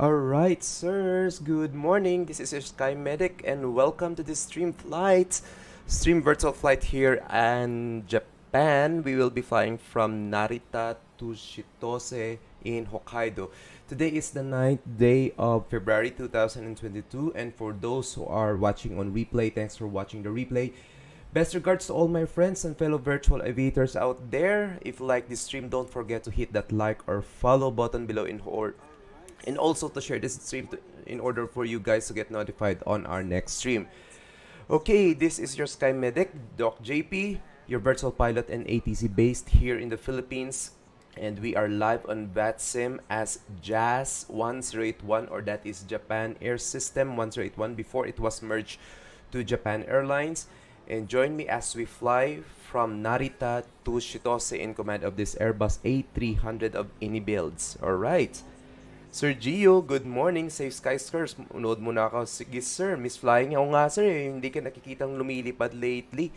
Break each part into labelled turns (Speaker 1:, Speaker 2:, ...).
Speaker 1: Alright, sirs, good morning. This is your Sky Medic, and welcome to this stream virtual flight here in Japan. We will be flying from Narita to Shitose in Hokkaido. Today is the 9th day of February 2022, and for those who are watching on replay, thanks for watching the replay. Best regards to all my friends and fellow virtual aviators out there. If you like this stream, don't forget to hit that like or follow button below and also to share this stream in order for you guys to get notified on our next stream. Okay, this is your Sky Medic, Doc JP, your virtual pilot and ATC based here in the Philippines. And we are live on VATSIM as JAS1081, or that is Japan Air System 1081 before it was merged to Japan Airlines. And join me as we fly from Narita to Shitose in command of this Airbus A300 of any builds. Alright. Sir Gio, good morning. Safe skies, sirs. Unood muna ako. Sige, sir. Miss flying ako nga, sir. Hindi ka nakikitang lumilipad lately.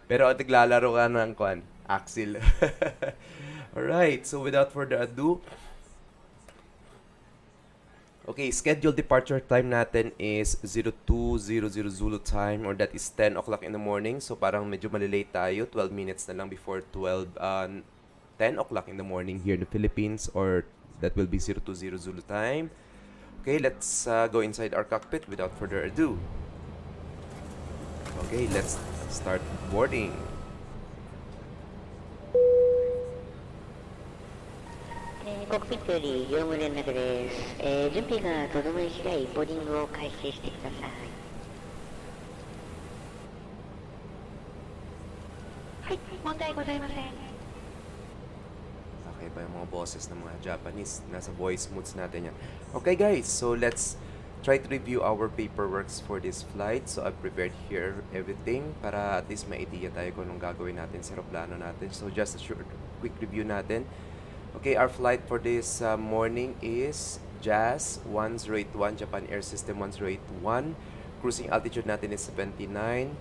Speaker 1: Pero naglalaro ka ng Axel. Alright, so without further ado, okay, scheduled departure time natin is 0200 Zulu time, or that is 10 o'clock in the morning. So parang medyo malilate tayo. 12 minutes na lang before 10 o'clock in the morning here in the Philippines, or that will be 020 Zulu time. Okay, let's go inside our cockpit without further ado. Okay, let's start boarding.
Speaker 2: Cockpit より業務連絡です。準備が整い次第ボーディングを開始してください。はい、問題ございません。
Speaker 1: Okay ba yung mga boses ng mga Japanese? Nasa voice modes natin yan. Okay guys, so let's try to review our paperworks for this flight. So I've prepared here everything para at least may idea tayo kung anong gagawin natin sa aeroplano natin. So just a short, quick review natin. Okay, our flight for this morning is JAS1081, Japan Air System 1081. Cruising altitude natin is 79.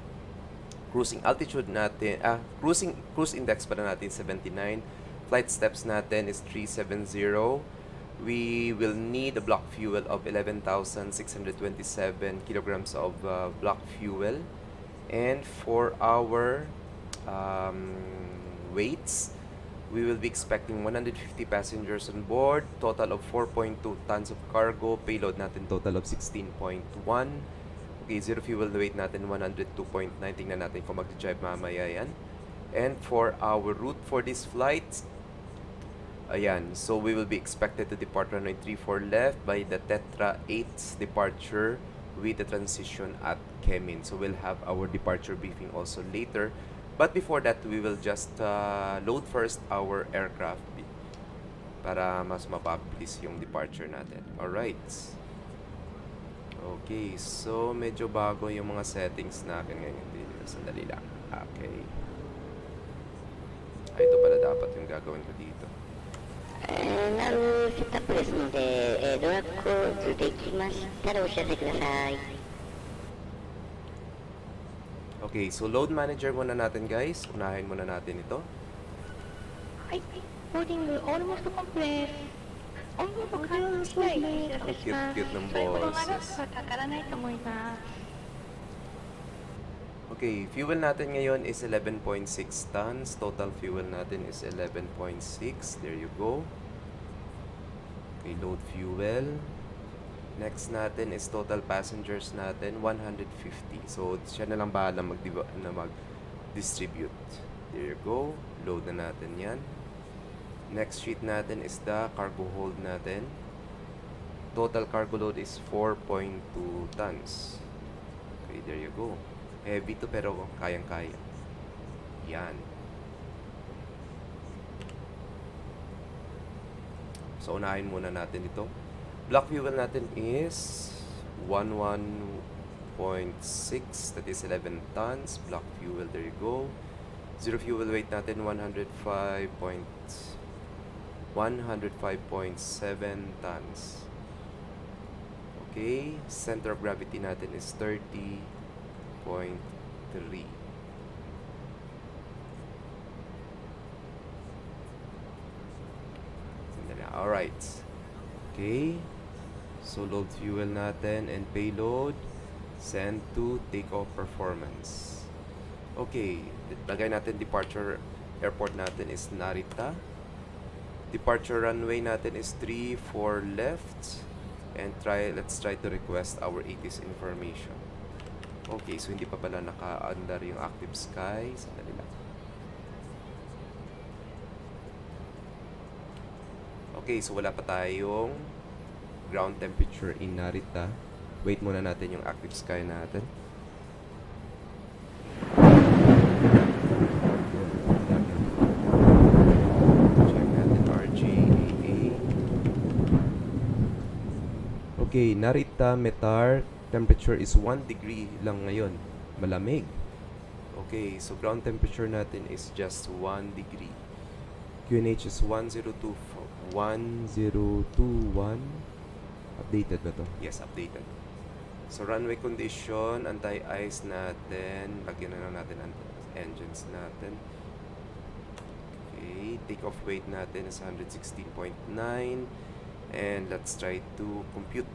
Speaker 1: Cruising altitude natin, cruise index pa na natin 79. Flight steps natin is 370. We will need a block fuel of 11,627 kilograms of block fuel. And for our weights, we will be expecting 150 passengers on board, total of 4.2 tons of cargo, payload natin total of 16.1. Okay, zero fuel weight natin 102.9. Tingnan natin kung mag-drive mamaya yan. And for our route for this flight, ayan, so we will be expected to depart runway 34 left by the Tetra 8's departure with the transition at Kemin. So we'll have our departure briefing also later. But before that, we will just load first our aircraft para mas mapabilis yung departure natin. Alright. Okay, so medyo bago yung mga settings natin ngayon. Sandali lang. Okay. Ito pala dapat yung gagawin ko dito.
Speaker 2: なるセットアップですので、ドラッグをついていきましたらお知らせください。
Speaker 1: Okay, so load manager muna natin guys. Unahin muna natin ito.
Speaker 2: はい、ボーディングオールモストコンプレス。音楽を開始次第お知らせします。そういうことがあればかからないと思います。
Speaker 1: Okay, fuel natin ngayon is 11.6 tons. Total fuel natin is 11.6. There you go. Okay, load fuel. Next natin is total passengers natin, 150. So, siya na lang bahala mag-distribute. There you go. Load na natin yan. Next sheet natin is the cargo hold natin. Total cargo load is 4.2 tons. Okay, there you go. Heavy to pero kayang-kaya. Yan. So, unahin muna natin ito. Block fuel natin is 11.6. That is 11 tons. Block fuel, there you go. Zero fuel weight natin 105.7 tons. Okay. Center of gravity natin is 30.3. Alright. Okay. So load fuel natin and payload. Send to takeoff performance. Okay. Lagay natin departure airport natin is Narita. Departure runway natin is 34 left. And let's try to request our ATIS information. Okay, so hindi pa pala naka-under yung active sky. Sandali lang. Okay, so wala pa tayong ground temperature in Narita. Wait muna natin yung active sky natin. Check natin RJAA. Okay, Narita Metar. Temperature is 1 degree lang ngayon. Malamig. Okay, so ground temperature natin is just 1 degree. QNH is 1021. Updated ba to? Yes, updated. So runway condition, anti-ice natin. Lagyan na lang natin ang engines natin. Okay, takeoff weight natin is 116.9. And let's try to compute.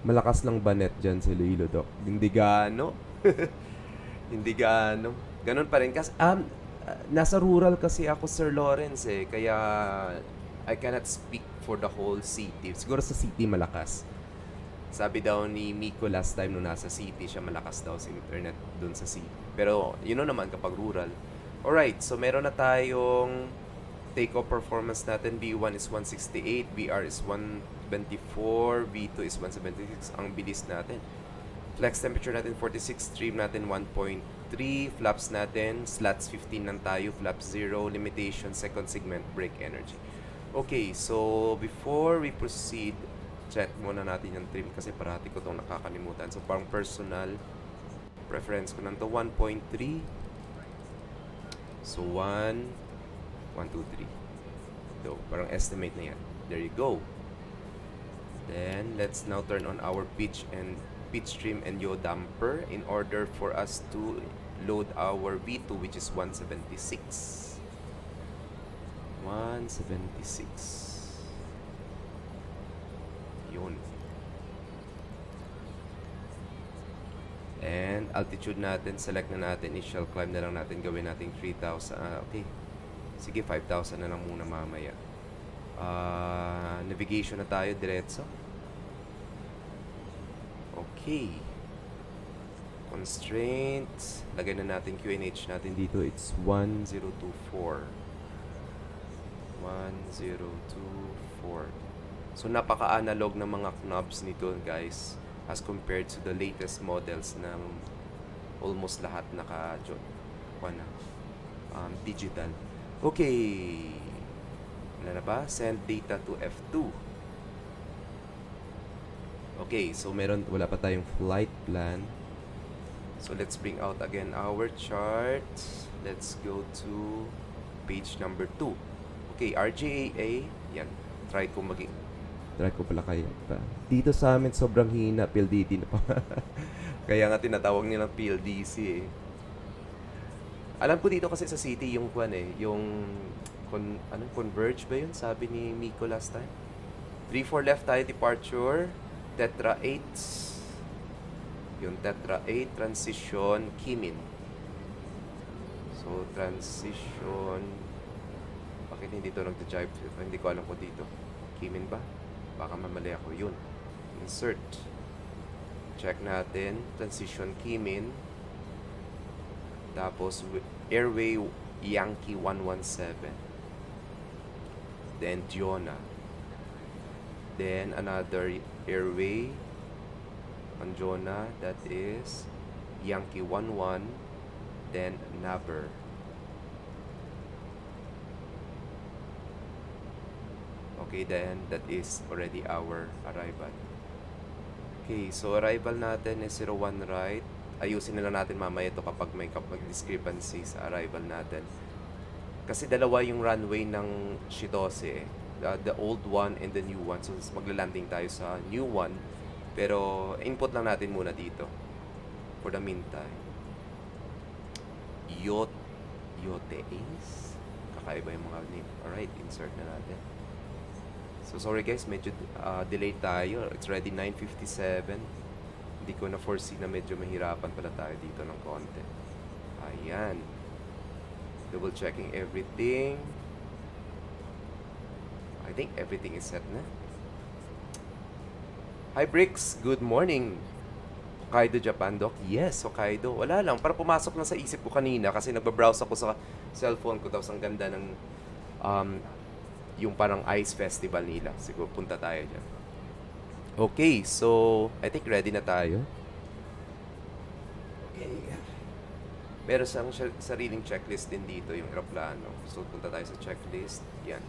Speaker 1: Malakas lang ba net dyan sa Iloilo, Doc? Hindi gaano. Hindi gaano. Ganun pa rin. Kasi, nasa rural kasi ako, Sir Lawrence, eh. Kaya, I cannot speak for the whole city. Siguro sa city malakas. Sabi daw ni Miko last time nung nasa city siya, malakas daw sa internet dun sa city. Pero, yun naman kapag rural. Alright, so meron na tayong take-off performance natin. V1 is 168, VR is 124, V2 is 176. Ang bilis natin. Flex temperature natin 46, stream natin 1.3, flaps natin, slots 15 lang tayo, flaps 0, limitation, second segment, brake energy. Okay, so before we proceed, check muna natin yung trim kasi parati ko itong nakakalimutan. So parang personal preference ko lang to 1.3. So 1, 1, 2, 3. So parang estimate na yan. There you go. Then let's now turn on our pitch trim and yaw damper in order for us to load our V2, which is 176. 176. Yun. And altitude natin, select na natin, initial climb na lang natin, gawin natin 3,000. Okay. Sige, 5,000 na lang muna mamaya. Navigation na tayo, diretso. Okay. Constraints. Lagay na natin QNH natin dito. It's 1024. 1024. So, napaka-analog ng mga knobs nito, guys, as compared to the latest models na almost lahat digital. Okay. Wala na ba? Send data to F2. Okay, so wala pa tayong flight plan. So, let's bring out again our chart. Let's go to page number 2. Okay, RJAA. Yan. Try ko pala kaya pa. Dito sa amin sobrang hina, PLDT na pa. Kaya nga tinatawag nilang PLDC eh. Alam ko dito kasi sa city yung converge ba yun? Sabi ni Miko last time. 3-4 left tayo, departure. Tetra 8. Yung Tetra 8, transition, Kimin. So, transition. Bakit hindi ito nag-jive? Hindi ko alam ko dito. Kimin ba? Baka mamali ako. Yun. Insert. Check natin. Transition, Kimin. Tapos, airway, Yankee 117. Then, Diona. Then, another airway on Jonah, that is Yankee 11, then Naber. Okay, then that is already our arrival. Okay, so arrival natin is 01 right. Ayusin na lang natin mamaya ito kapag may discrepancy sa arrival natin. Kasi dalawa yung runway ng Shitose eh. The old one and the new one. So, magla-landing tayo sa new one. Pero, input lang natin muna dito. For the meantime. Yote is. Kakaiba yung mga name. Alright, insert na natin. So, sorry guys, medyo delayed tayo. It's already 9:57. Hindi ko na-foresee na medyo mahirapan pala tayo dito ng konti. Ayan. Double checking everything. I think everything is set na. Hi Bricks, good morning. Hokkaido, Japan, Doc? Yes, Hokkaido. Wala lang, para pumasok lang sa isip ko kanina kasi nagbabrowse ako sa cellphone ko tapos ang ganda ng yung parang ice festival nila. Siguro punta tayo dyan. Okay, so I think ready na tayo. Okay. Meron siyang sariling checklist din dito yung aeroplano. So punta tayo sa checklist. Yan.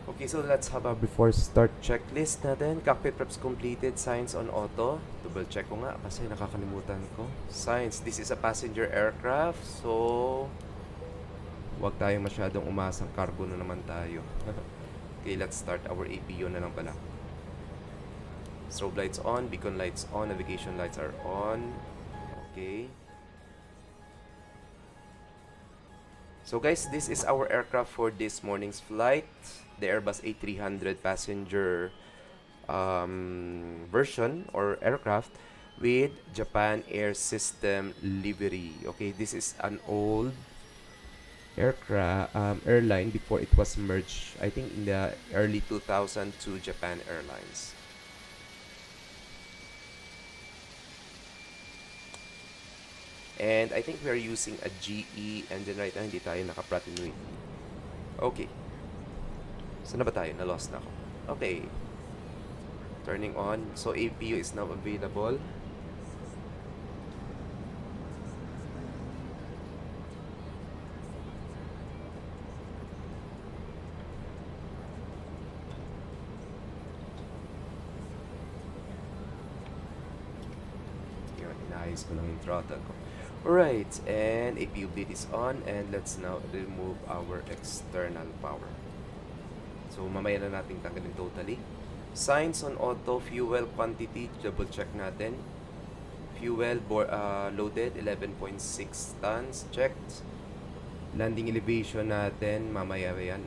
Speaker 1: Okay, so let's have a before start checklist natin. Cockpit preps completed. Signs on auto. Double check ko nga kasi nakakalimutan ko. Signs. This is a passenger aircraft. So, huwag tayong masyadong umasang cargo na naman tayo. Okay, let's start our APU na lang pala. Strobe lights on. Beacon lights on. Navigation lights are on. Okay. So guys, this is our aircraft for this morning's flight. The Airbus A300 passenger version or aircraft with Japan Air System livery. Okay, this is an old airline before it was merged, I think in the early 2000 to Japan Airlines. And I think we are using a GE engine right now. Hindi tayo naka-Pratt & Whitney. Okay. Saan na ba tayo? Na-lost na ako. Okay. Turning on. So, APU is now available. Yun, inaayos ko lang yung throttle ko. Alright, and APU bleed is on, and let's now remove our external power. So, mamaya na natin tanggalin totally. Signs on auto, fuel quantity, double check natin. Fuel loaded, 11.6 tons, checked. Landing elevation natin, mamaya yan.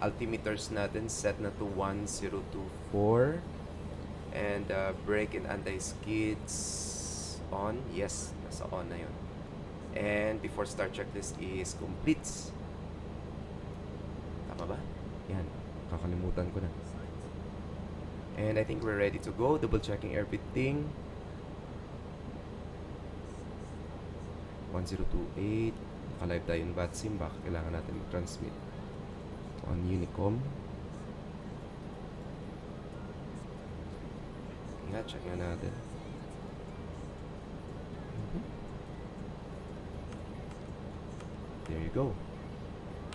Speaker 1: Altimeters natin, set na to 1024. And brake and anti-skids on. Yes, nasa on na yun. And before start checklist is complete. Tama ba? Yan, kakalimutan ko na. And I think we're ready to go. Double checking everything. 1028. Naka-live tayo yung VATSIM. Baka kailangan natin mag-transmit on Unicom. Nga, check nga natin. There you go.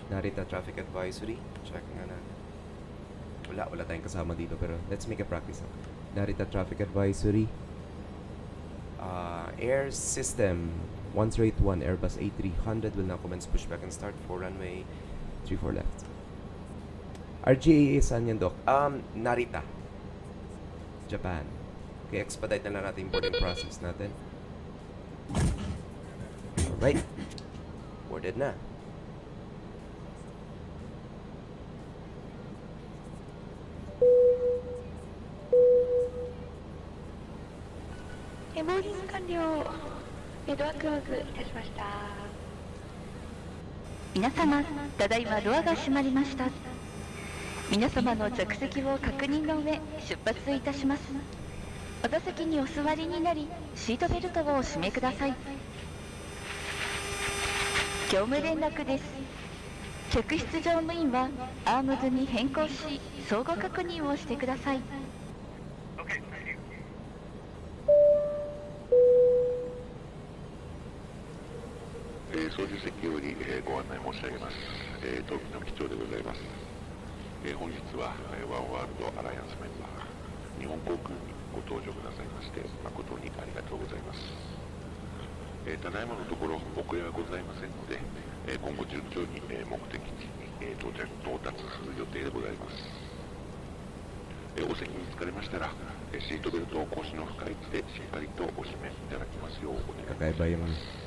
Speaker 1: Narita traffic advisory. Check nga natin. Wala tayong kasama dito, pero let's make a practice. Narita traffic advisory. Air system 1081 Airbus A300 will now commence pushback and start for runway 34 left. RJAA saan yan, Doc? Narita, Japan. Okay, expedite na lang natin yung boarding process natin. Alright. Boarded na.
Speaker 2: boarding 完了。ドアクローズいたしました。
Speaker 3: 皆様、ただいまドアが閉まりました。皆様の着席を確認の上、出発いたします。お座席にお座りになり、シートベルトをお締めください。業務連絡です。客室乗務員はアームズに変更し、相互確認をしてください。
Speaker 4: 操縦席よりご案内申し上げます。当機の機長でございます。本日はワンワールドアライアンスメンバー、日本航空にご搭乗くださいまして、誠にありがとうございます。ただいまのところ遅れはございませんので、今後順調に目的地に到達する予定でございます。お席に着かれましたら、シートベルトを腰の深い位置でしっかりとお締めいただきますようお願いします。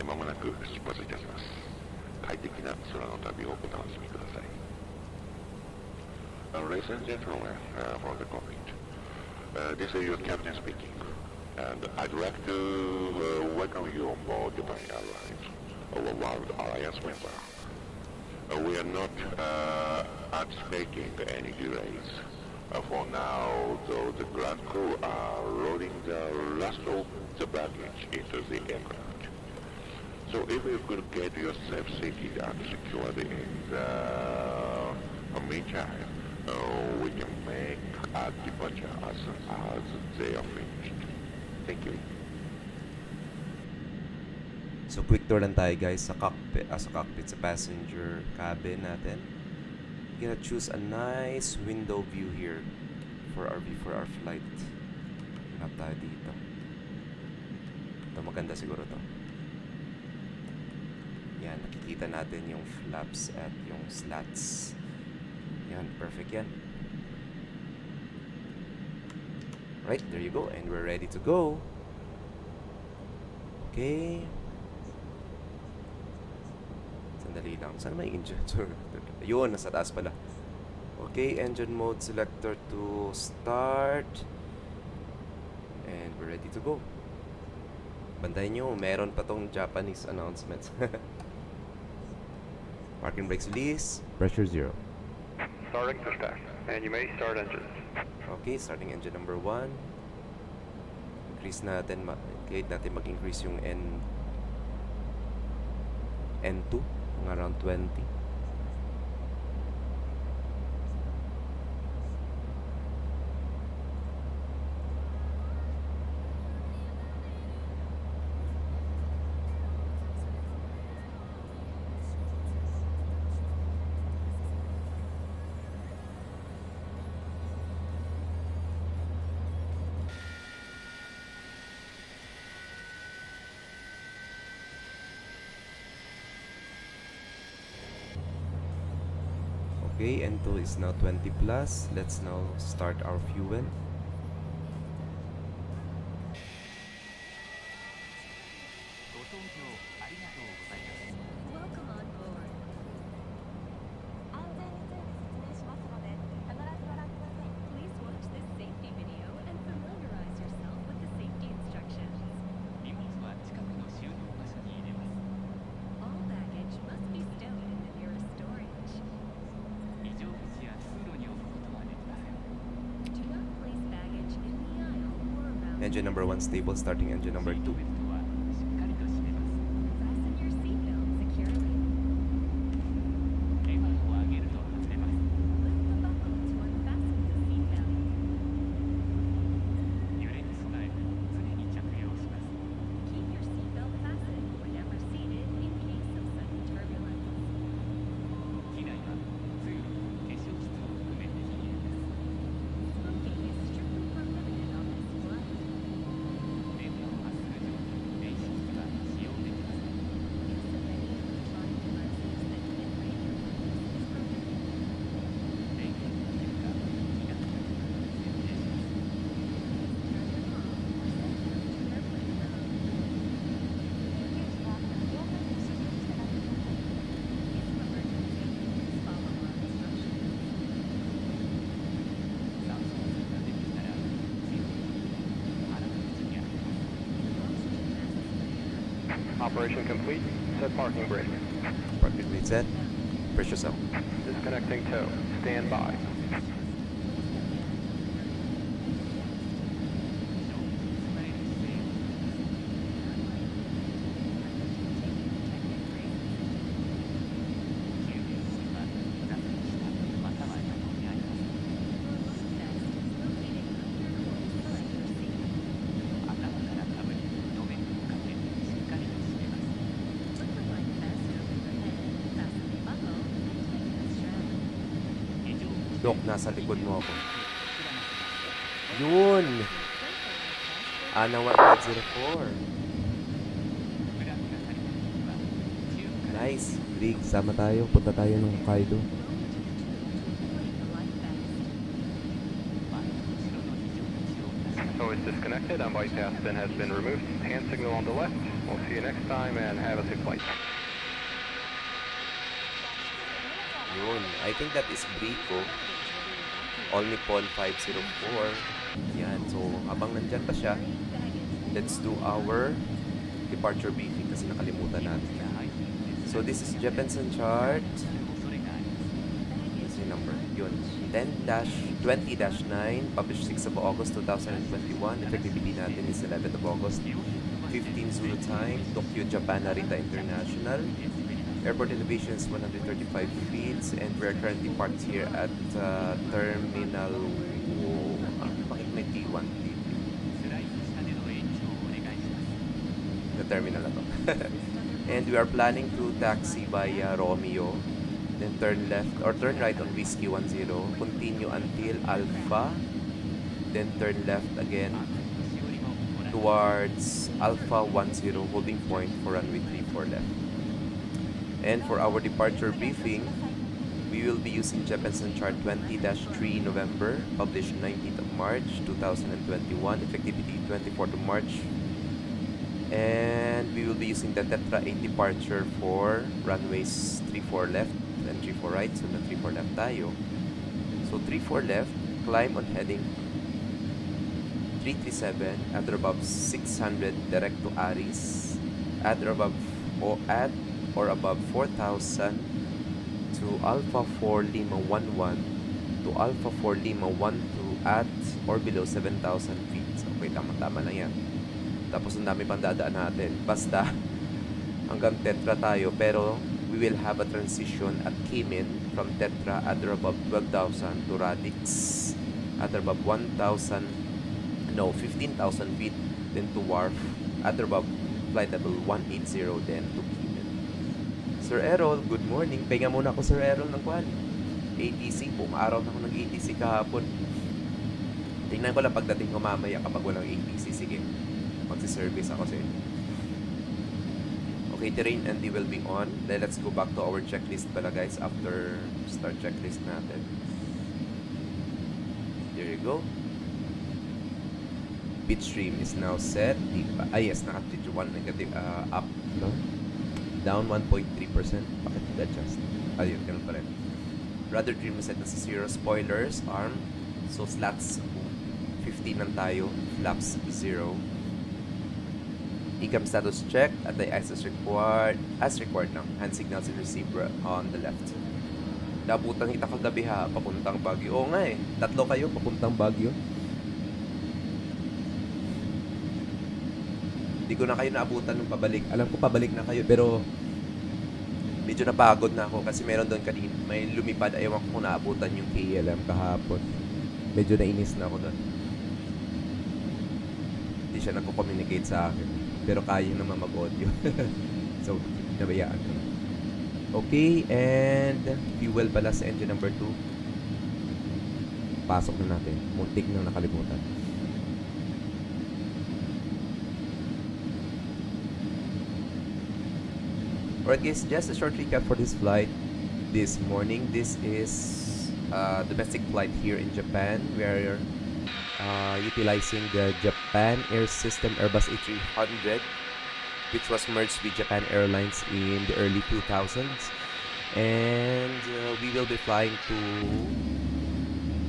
Speaker 4: まもなく出発いたします。快適な空の旅をお楽しみください。Ladies and gentlemen, from the cockpit, this is your captain speaking, and I'd like to welcome you on board Japan Airlines, our World Alliance member. We are not anticipating any delays. For now, though, the ground crew are loading the last of the baggage into the aircraft. So if you could get yourself seated and secured in the meantime, we can make a departure as soon as they are finished. Thank you.
Speaker 1: So quick tour lang tayo guys sa cockpit, sa passenger cabin natin. We're gonna choose a nice window view here for our flight. Hanap tayo dito. Ito maganda siguro to. Yan, nakikita natin yung flaps at yung slats. Yan, perfect yan. Right, there you go. And we're ready to go. Okay. Sandali lang. Saan may engine? Ayun, nasa taas pala. Okay, engine mode selector to start. And we're ready to go. Bantayan nyo, meron pa tong Japanese announcements. Parking brakes release. Pressure 0.
Speaker 5: Starting to start. And you may start engines.
Speaker 1: Okay, starting engine number 1. kahit natin mag-increase yung N2, mga around 20. Okay, N2 is now 20 plus. Let's now start our fuel.
Speaker 6: Welcome on board. 安全について説明しますので、必ずご覧ください. Please watch this safety video and familiarize yourself with the safety instructions. 荷物は近くの収納場所に入れます. All baggage must be stowed in the nearest storage. 異常物や通路に置くことはできません. Do not place baggage in the aisle or around.
Speaker 1: Engine number 1 stable, starting engine number 2.
Speaker 6: シートベルトはしっかりと締めます. Fasten your seatbelt securely. レバーを上げると外れます. Lift the buckle to unfasten the seatbelt. 揺れに備え常に着用します. Keep your seatbelt fastened whenever seated in case of sudden turbulence.
Speaker 4: 機内は通路、化粧室を含めて自由です.
Speaker 6: Smoking is strictly prohibited on this flight.
Speaker 4: 電話を発する上で電子機器は使用できません.
Speaker 6: Use of any electronic devices that emit radio waves is prohibited.
Speaker 5: Operation complete. Set parking brake.
Speaker 1: Parking brake set. Pressure up.
Speaker 5: Disconnecting tow. Stand by.
Speaker 1: Dok, nasa likod mo ako. Yun! Ana 1504. Nice. Brig, sama tayo. Punta tayo ng Hokkaido.
Speaker 5: Tow is disconnected and bypass bin has been removed. Hand signal on the left. We'll see you next time and have a safe flight.
Speaker 1: Yun. I think that is Brico. Only Pon 504. Yan. So, habang nandyan pa siya, let's do our departure briefing kasi nakalimutan natin. So, this is Jepenson chart. What's yung number? Yun. 20-9, published 6 of August 2021. Effectivity natin is 11th of August. 15 Zulu time, Tokyo, Japan, Narita International. Airport elevation is 135 feet, and we're currently parked here at Terminal bakit may T1? The terminal na to. And we are planning to taxi via Romeo, then turn left or turn right on Whiskey 10, continue until Alpha, then turn left again towards Alpha 10, holding point for runway 34 left. And for our departure briefing, we will be using Jepenson chart 20-3 November, published 19th of March 2021, effectivity 24th of March. And we will be using the Tetra 8 departure for runways 34 left and 34 right, so na 34 left tayo. So 34 left, climb on heading 337, at or above 600 direct to Aris, at or above 4,000 to Alpha 4 Lima 11 to Alpha 4 Lima 12 at or below 7,000 feet. So, okay, tama-tama lang yan. Tapos ang dami pang dadaan natin. Basta, hanggang Tetra tayo. Pero, we will have a transition at Kimin from Tetra at or above 12,000 to Radix at or above 1,000, no, 15,000 feet, then to Wharf at or above flight level 180, then to Kimin. Sir Errol, good morning. Pahinga muna ako, Sir Errol, ng kwan. ATC, buong araw na ako ng ATC kahapon. Tingnan ko lang pagdating ko mamaya kapag walang ATC. Sige, magsiservice ako sa inyo. Okay, terrain and they will be on. Then let's go back to our checklist pala guys after start checklist natin. There you go. Pitch stream is now set. Yes, naka-pitch 1 negative up, no? Down 1.3%. Bakit nag-adjust? Ayun, ganun pa rin. Rudder trim set na sa 0. Spoilers, arm. So, slats 15 lang tayo. Flaps 0. Ecam status check at the ice as required ng hand signals and receiver on the left. Nabutan kita kagabi ha, papuntang Baguio. Oo nga eh, 3 kayo papuntang Baguio. Hindi ko na kayo naabutan nung pabalik. Alam ko pabalik na kayo pero medyo napagod na ako kasi meron doon kanina. May lumipad, ayaw ko kung naabutan yung KLM kahapon. Medyo nainis na ako doon. Hindi siya nagko-communicate sa akin. Pero kaya naman mag-audio. So, nabayaan ko. Okay, and fuel pala sa engine number 2. Pasok na natin. Muntik na nakalimutan. Alright guys, just a short recap for this flight this morning. This is domestic flight here in Japan. We are utilizing the Japan Air System Airbus A300, which was merged with Japan Airlines in the early 2000s. And we will be flying to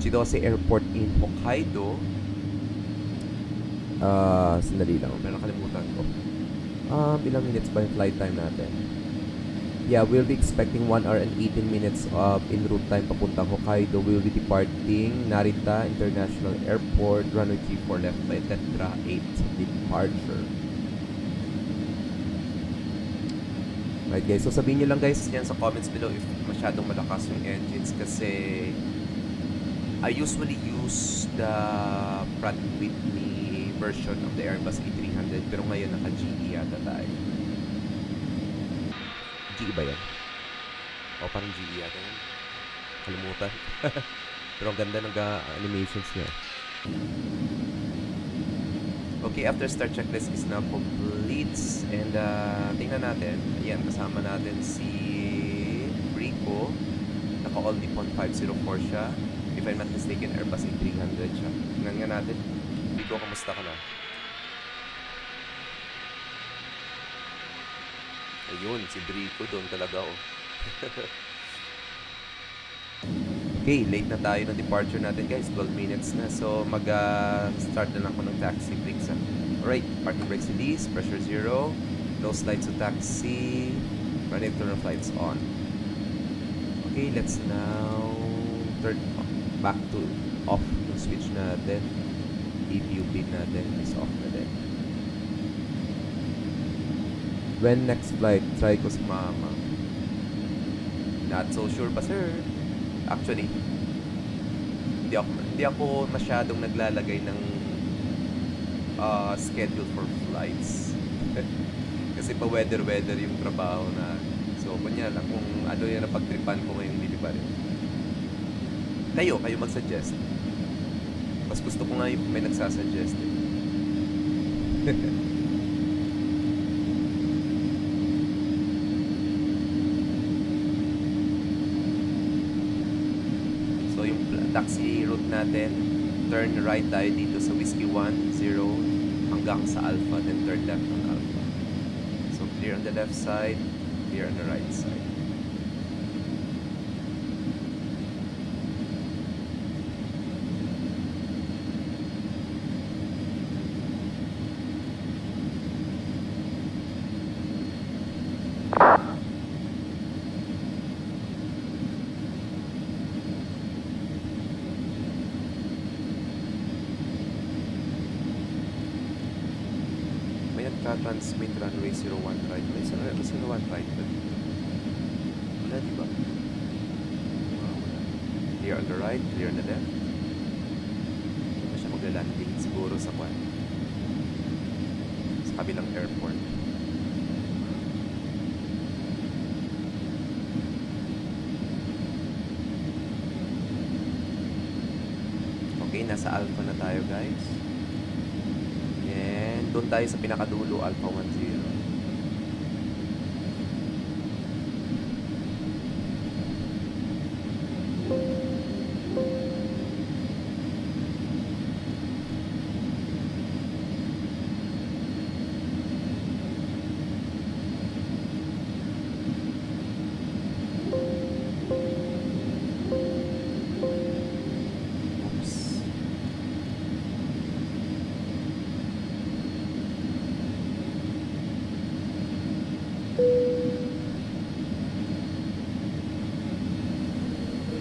Speaker 1: Chidose Airport in Hokkaido. Sandali lang, pero nakalimutan ko. Ilang minutes ba yung flight time natin? Yeah, we'll be expecting 1 hour and 18 minutes of en route time papuntang Hokkaido. We'll be departing Narita International Airport, runway 34 left by Tetra 8 departure. Right guys, so sabihin nyo lang guys yan sa comments below if masyadong malakas yung engines kasi I usually use the Pratt & Whitney version of the Airbus A300 pero ngayon naka-GE yata tayo. GE ba yan? O parang GE yata yan. Kalimutan. Pero ang ganda ng animations niya. Okay, after start checklist is now complete. And tingnan natin. Ayan, kasama natin si Rico. Naka-all Nippon 504 siya. If I'm not mistaken, Airbus A300 siya. Tingnan nga natin. Rico, kamusta ka na? Ayun, si Brico doon talaga oh. Okay, late na tayo ng departure natin guys. 12 minutes na. So, mag-start na lang ako ng taxi brakes. Alright, parking brakes release, pressure 0, no slides to taxi, running turn flights on. Okay, let's now turn back to off yung switch natin. EPU pin natin is off na din. When next flight, try ko si mama. Not so sure pa sir. Actually, hindi ako masyadong naglalagay ng schedule for flights. Kasi pa weather yung trabaho na. So, kunya lang kung ano yan ang pagtripan ko ngayong delivery. Kayo mag-suggest. Mas gusto ko nga yung may nagsasuggest. Taxi route natin, turn right tayo dito sa Whiskey 10 hanggang sa Alpha, then turn left on Alpha. So clear on the left side, clear on the right side. nagka-transmit runway 01 right. May 01 right ba dito? Wala, di ba? Wala. Clear on the right, clear on the left. Hindi pa siya magla-landing. Siguro sa kwan. Sa kabilang airport. Okay, nasa Alpha na tayo guys. And doon tayo sa pinakadulo, Alpha 10.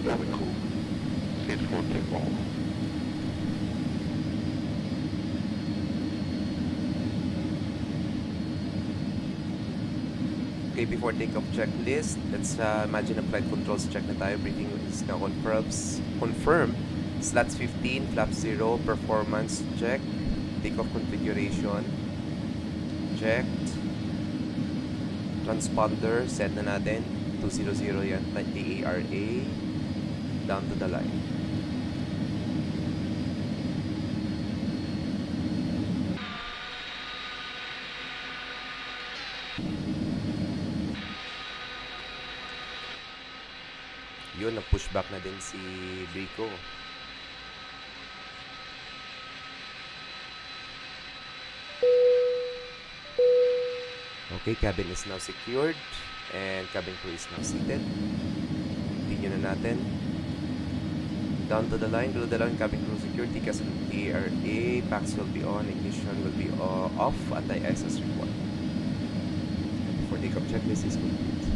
Speaker 4: Very cool. Set for takeoff.
Speaker 1: Okay, before takeoff checklist, let's imagine a flight controls check na tayo. Briefing is now confirm. Slots 15, flap 0, performance check. Takeoff configuration checked. Transponder set na natin. 200 yan, ARA. Down to the line. Yun, na-pushback na din si Brico. Okay, cabin is now secured and cabin crew is now seated. Continue na natin. Down to the line, below the line, cabin crew secured, TCAS and ARA, packs will be on, ignition will be off, anti-ice as required. For takeoff checklist is complete.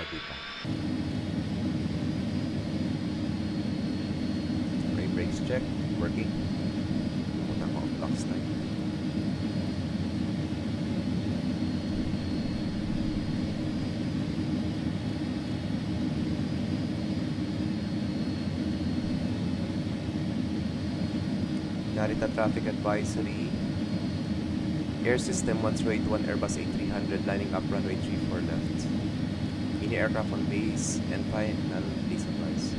Speaker 1: Di pa. Okay, brakes check. Working. Pumunta ko ang blocks time. Narita traffic advisory. Air system 1081 Airbus A300 lining up runway 34 left. Any aircraft on base and final base advice.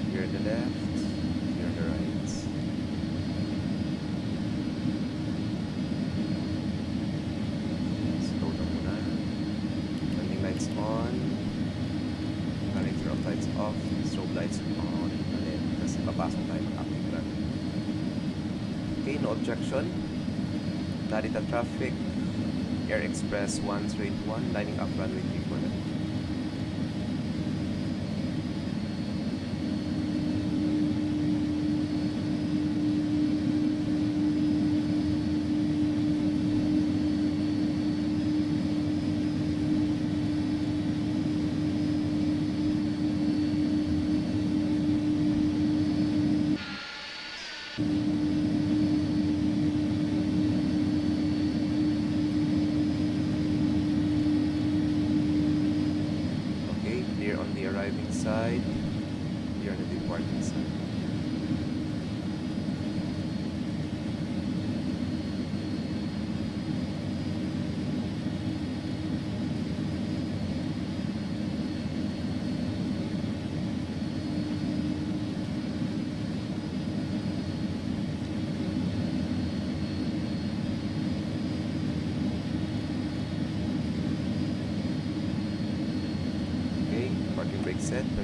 Speaker 1: Here on the left, here on the right. Slow down muna. Landing lights on. Lights off, strobe lights on, ulit, kasi papasok tayo ng active run. Okay, no objection. Narita traffic, Air Express 1 straight 1, lining up runway 34 left.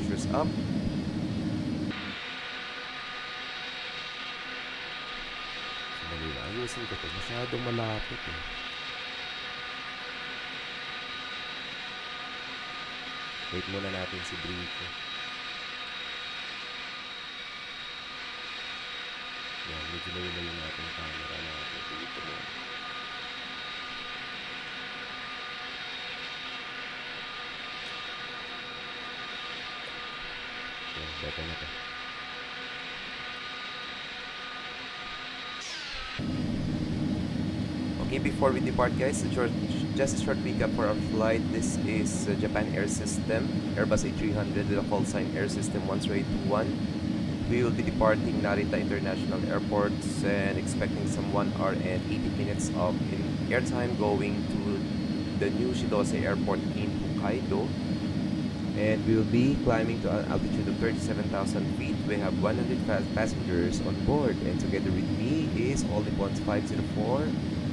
Speaker 1: Pressure's up. Sandali lang. Ayusin ko to. Masyadong malapit eh. Wait muna natin si Brico. Yan, medyo malayo natin yung camera natin. Dito mo. Yan, better na to. Okay, before we depart guys, just a short recap for our flight. This is Japan Air System, Airbus A300 with a call sign Air System 1081. We will be departing Narita International Airport and expecting some 1 hour and 80 minutes of airtime going to the new Shidose Airport in Hokkaido. And we will be climbing to an altitude of 37,000 feet. We have 100 passengers on board, and together with me is all Nippons 504.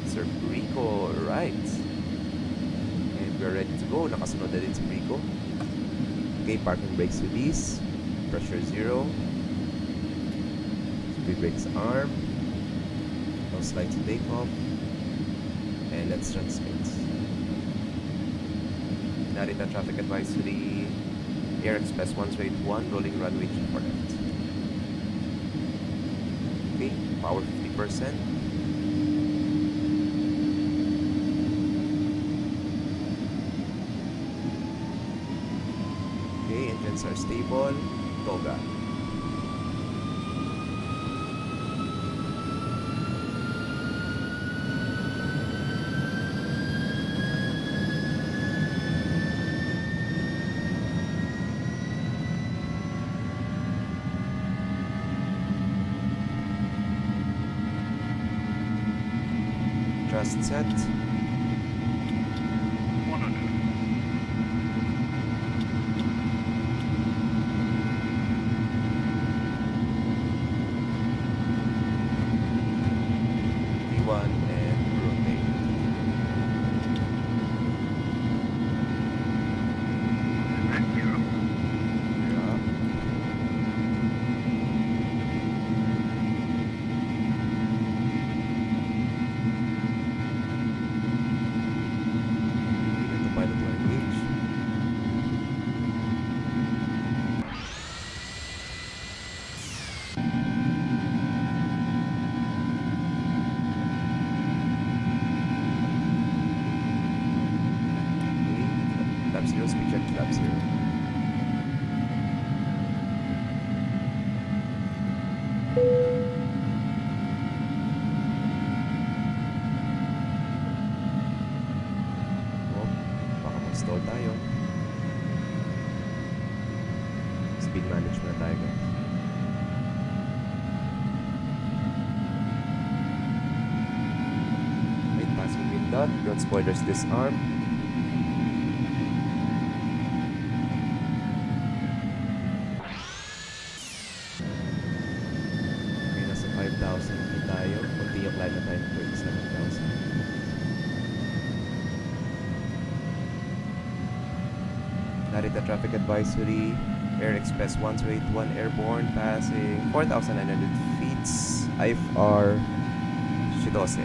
Speaker 1: Sir Rico, right? And we're ready to go. Nakasunod na din si Rico. Okay, parking brakes release. Pressure 0. Speed brakes arm. No slide to take off. And let's transmit. Narita traffic advisory. Air Express 181, rolling runway 34 left. Okay, power 50%. Engines are stable. Toga. Thrust set. Speed check to lap 0. Oh, baka mag-stall tayo. Speed management tayo guys. Right, passing wind dot. Ground spoilers disarm. Narita traffic advisory, Air Express 181 airborne passing 4,900 feet, IFR Shidose.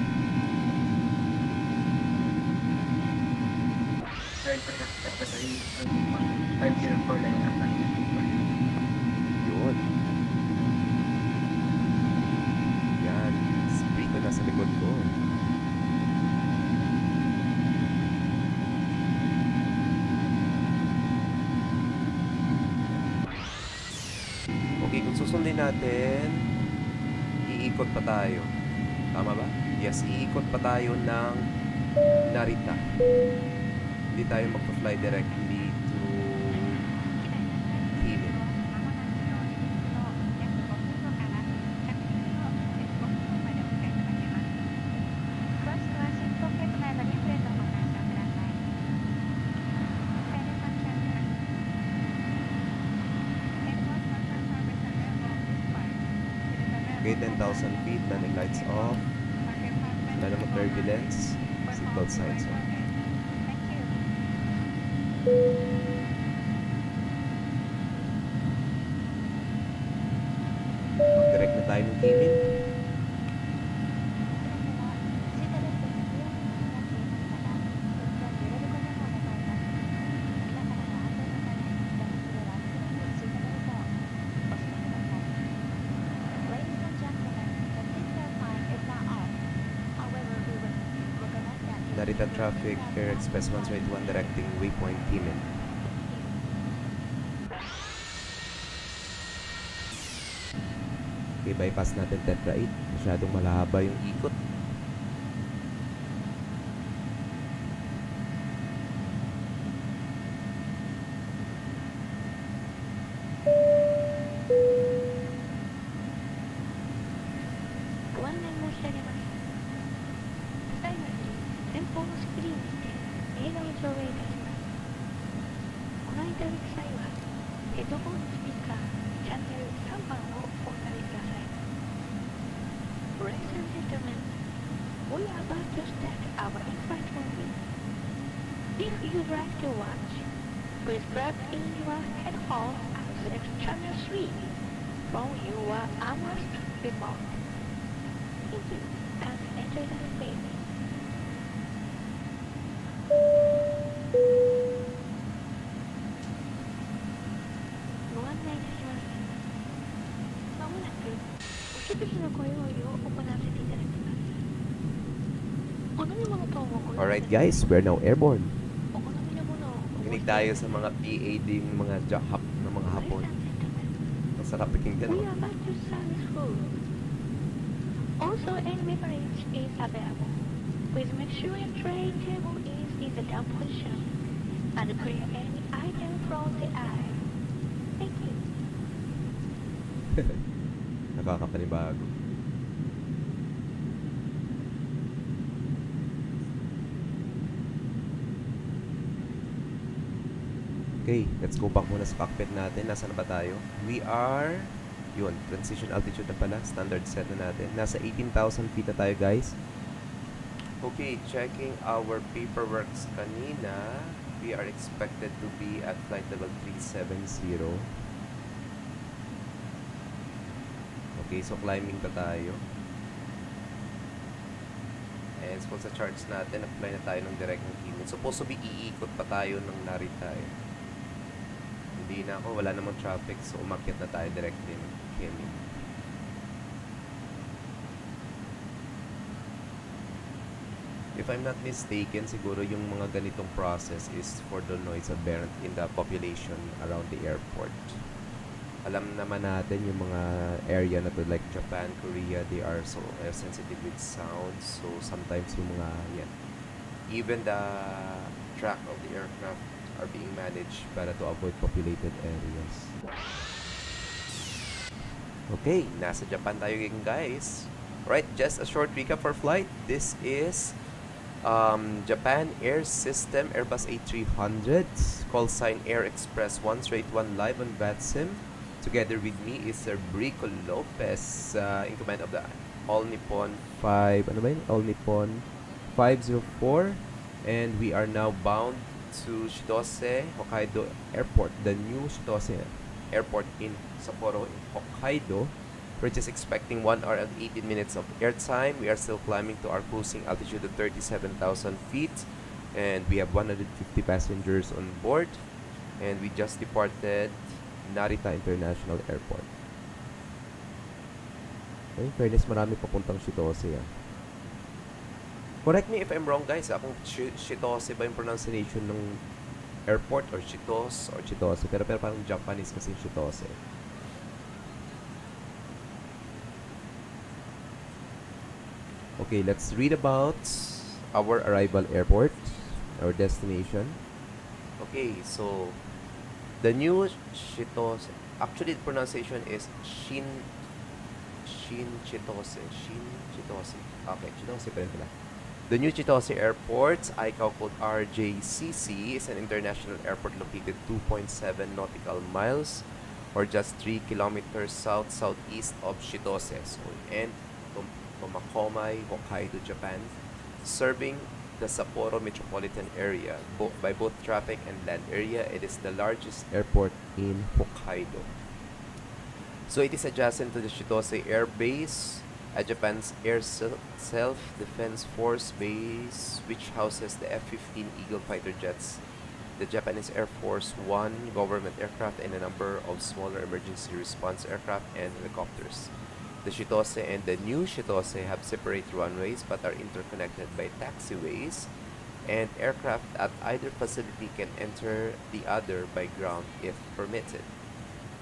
Speaker 1: Yun. Yan, sprito na sa likod ko. Okay, kung susundin natin, iikot pa tayo. Tama ba? Yes, iikot pa tayo ng Narita. Hindi tayo magpa-fly directly to Hilo. Okay, 10,000 feet, landing lights off. Wala naman turbulence. Seatbelt signs on. tayo ng Kimin. Narita Traffic Air Express 181 directing waypoint Kimin. Okay, bypass natin Tetra 8. Masyadong malahaba yung ikot.
Speaker 2: Ladies and gentlemen, we are about to start our in-flight movie. If you'd like to watch, please plug in your headphones and select channel 3 from your Amherst remote. Thank you, and enjoy the film.
Speaker 1: Alright guys, we're now airborne. Kinig tayo sa mga PAD ng mga hap ng mga hapon. Masarap pakinggan.
Speaker 2: We are about to service food. Also, any beverage is available. Please make sure your tray table is in the down position and clear any item from the aisle. Thank you.
Speaker 1: Nakakapanibago. Okay, let's go back muna sa cockpit natin. Nasaan na ba tayo? We are, yun, transition altitude na pala. Standard set na natin. Nasa 18,000 feet na tayo, guys. Okay, checking our paperwork kanina. We are expected to be at flight level 370. Okay, so climbing pa tayo. And kung sa charts natin, apply na tayo ng direct ng Kimin. Supposed to be iikot pa tayo ng Narita eh. Hindi na ako, wala namang traffic, so umakyat na tayo directly ng Kimin. If I'm not mistaken, siguro yung mga ganitong process is for the noise aberrant in the population around the airport. Alam naman natin yung mga area na to like Japan, Korea, they are so sensitive with sound. So sometimes yung mga yan, even the track of the aircraft are being managed para to avoid populated areas. Okay, nasa Japan tayo ngayon guys. Right, just a short recap for flight. This is Japan Air System Airbus A300, call sign Air Express 181 live on VATSIM. Together with me is Sir Brico Lopez, in command of the All Nippon 5, ano ba yun? All Nippon 504, and we are now bound to Chitose Hokkaido Airport, the new Chitose Airport in Sapporo, Hokkaido. We're just expecting 1 hour and 18 minutes of airtime. We are still climbing to our cruising altitude of 37,000 feet, and we have 150 passengers on board, and we just departed Narita International Airport. Okay, in fairness, marami papuntang Chitose yan. Correct me if I'm wrong guys, kung Chitose ba yung pronunciation ng airport or Chitos or Chitose, pero parang Japanese kasi Chitose. Okay, let's read about our arrival airport, our destination. Okay, so the new Chitose, actually the pronunciation is Shin Chitose. Okay, Chitose pa rin pala. The new Chitose Airport, ICAO code RJCC, is an international airport located 2.7 nautical miles or just 3 kilometers south-southeast of Chitose. So, and Tomakomai, Hokkaido, Japan, serving the Sapporo metropolitan area by both traffic and land area. It is the largest airport in Hokkaido. So it is adjacent to the Chitose Air Base, Japan's Self-Defense Force base, which houses the F-15 Eagle fighter jets, the Japanese Air Force One government aircraft, and a number of smaller emergency response aircraft and helicopters. The Chitose and the new Chitose have separate runways but are interconnected by taxiways, and aircraft at either facility can enter the other by ground if permitted.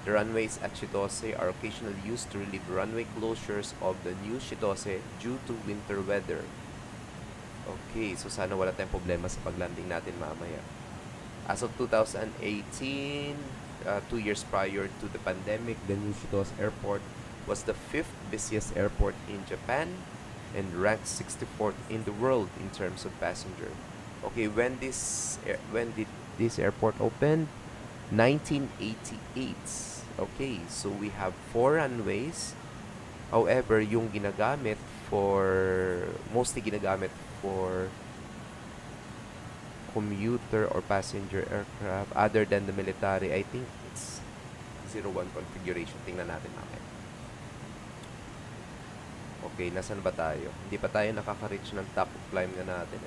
Speaker 1: The runways at Chitose are occasionally used to relieve runway closures of the new Chitose due to winter weather. Okay, so sana wala tayong problema sa paglanding natin mamaya. As of 2018, 2 years prior to the pandemic, the new Chitose Airport was the 5th busiest airport in Japan and ranked 64th in the world in terms of passenger. Okay, when did this airport open? 1988. Okay, so we have 4 runways. However, yung mostly ginagamit for commuter or passenger aircraft other than the military, I think it's 01 configuration. Tingnan natin mamaya. Okay, nasan ba tayo? Hindi pa tayo nakaka-reach ng top of climb na natin.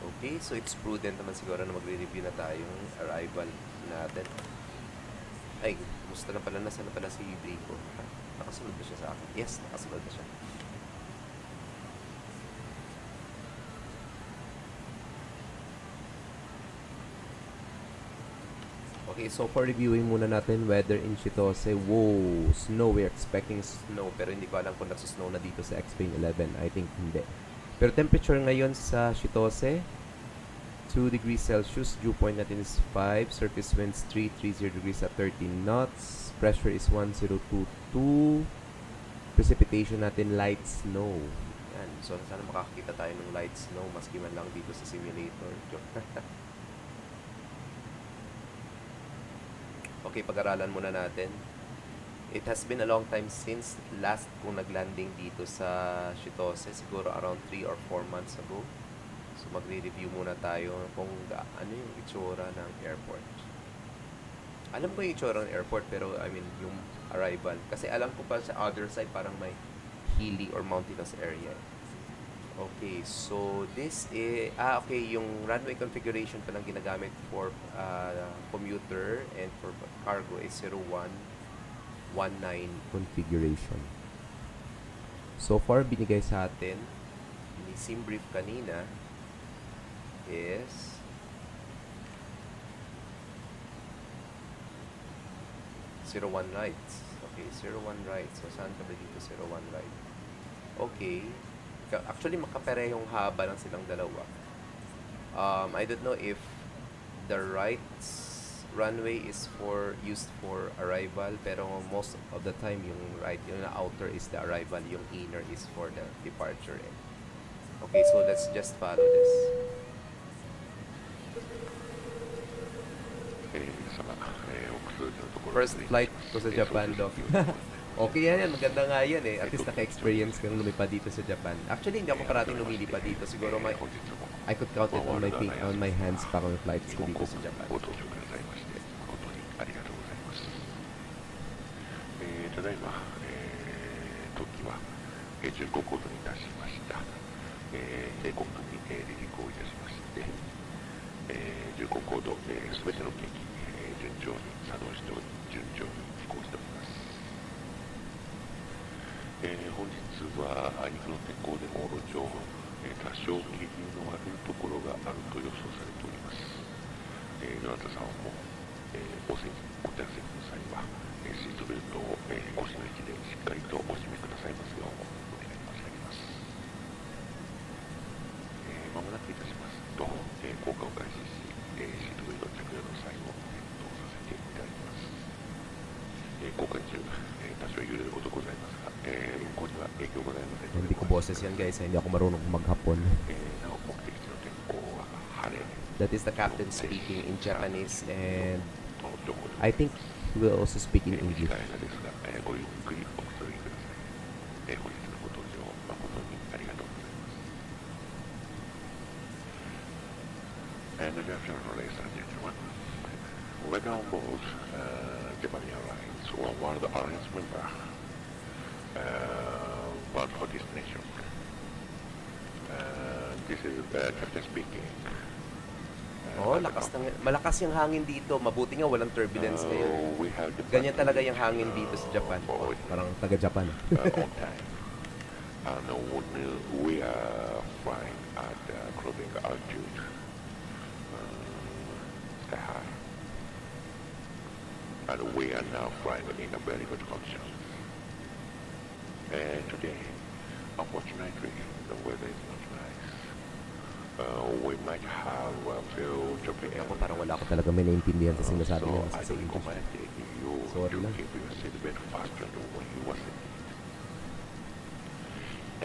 Speaker 1: Okay, so it's prudent naman siguro na magre-review na tayo yung arrival natin. Ay, kumusta na pala? Nasaan na pala si Brico? Nakasunod ba siya sa akin? Yes, nakasunod na siya. Okay, so for reviewing muna natin weather in Chitose. Whoa, snow. We're expecting snow. Pero hindi ko alam kung nagsusnow na dito sa X-Plane 11. I think hindi. Pero temperature ngayon sa Chitose, 2 degrees Celsius. Dew point natin is 5. Surface winds 330 degrees at 13 knots. Pressure is 1022. Precipitation natin light snow. Yan. So sana makakita tayo ng light snow maski man lang dito sa simulator. Okay, pag-aralan muna natin. It has been a long time since last kung naglanding dito sa Chitose. Siguro around 3 or 4 months ago. So magre-review muna tayo kung ano yung itsura ng airport. Alam ko yung itsura ng airport pero I mean yung arrival. Kasi alam ko pa sa other side parang may hilly or mountainous area. Okay, so this is okay, yung runway configuration pa lang ginagamit for commuter and for cargo is 0119 configuration. So far binigay sa atin ni sim brief kanina is 01 right. Okay, 01 right. So saan ka ba dito 01 right? Okay. Actually, makaparehong haba lang silang dalawa. I don't know if the right runway is used for arrival, pero most of the time yung right, yung outer is the arrival, yung inner is for the departure. Okay, so let's just follow this. First flight ko sa Japan, Doc. Okay yan, maganda nga yan eh. At least naka-experience kang lumipad dito sa Japan. Actually, hindi ako parating lumilipad dito. Siguro I could count it on my hands pa kung flights ko dito sa Japan.
Speaker 4: ただいま、時は15コードに達しました。定刻に離陸をいたしまして、15コードすべての機器順調に作動しており、順調に飛行しております。本日はあいにくの天候でも路上、多少気流の悪いところがあると予想されております。どなたさんも、お手汗の際は、シートベルトを、腰の位置でしっかりとお締めくださいますようお願い申し上げます。まもなくいたしますと、降下を開始し、シートベルト着用の際を検討させていただきます。降下中、多少揺れることございますが、運行には影響ございませんので、
Speaker 1: Hindi ko boses yan guys, hindi ako marunong maghapon.
Speaker 4: なお目的地の天候は晴れ。
Speaker 1: That is the captain speaking in Japanese and I think he will also speak in English.
Speaker 4: ですが、ごゆっくりおくつろぎください。本日のご搭乗誠にありがとうございます。And good afternoon, ladies and gentlemen. welcome on board Japan Airlines or one of the alliance member bound for destination. This is Captain speaking.
Speaker 1: Oh, malakas yung hangin dito. Mabuti nga walang turbulence ngayon.
Speaker 4: We have
Speaker 1: Ganyan talaga yung hangin dito sa Japan.
Speaker 7: Parang taga-Japan.
Speaker 4: On time. And we are flying at cruising altitude. Sky high. And we are now flying in a very good condition. And today, unfortunately, the weather is not nice. We might have a few choppy
Speaker 7: Ako parang wala ko talaga may naintindihan sa sinasabi
Speaker 4: so
Speaker 7: niya
Speaker 4: I
Speaker 7: sa English.
Speaker 4: recommend you
Speaker 7: Sorry
Speaker 4: to
Speaker 7: lang.
Speaker 4: keep your seatbelt fastened when you are sitting.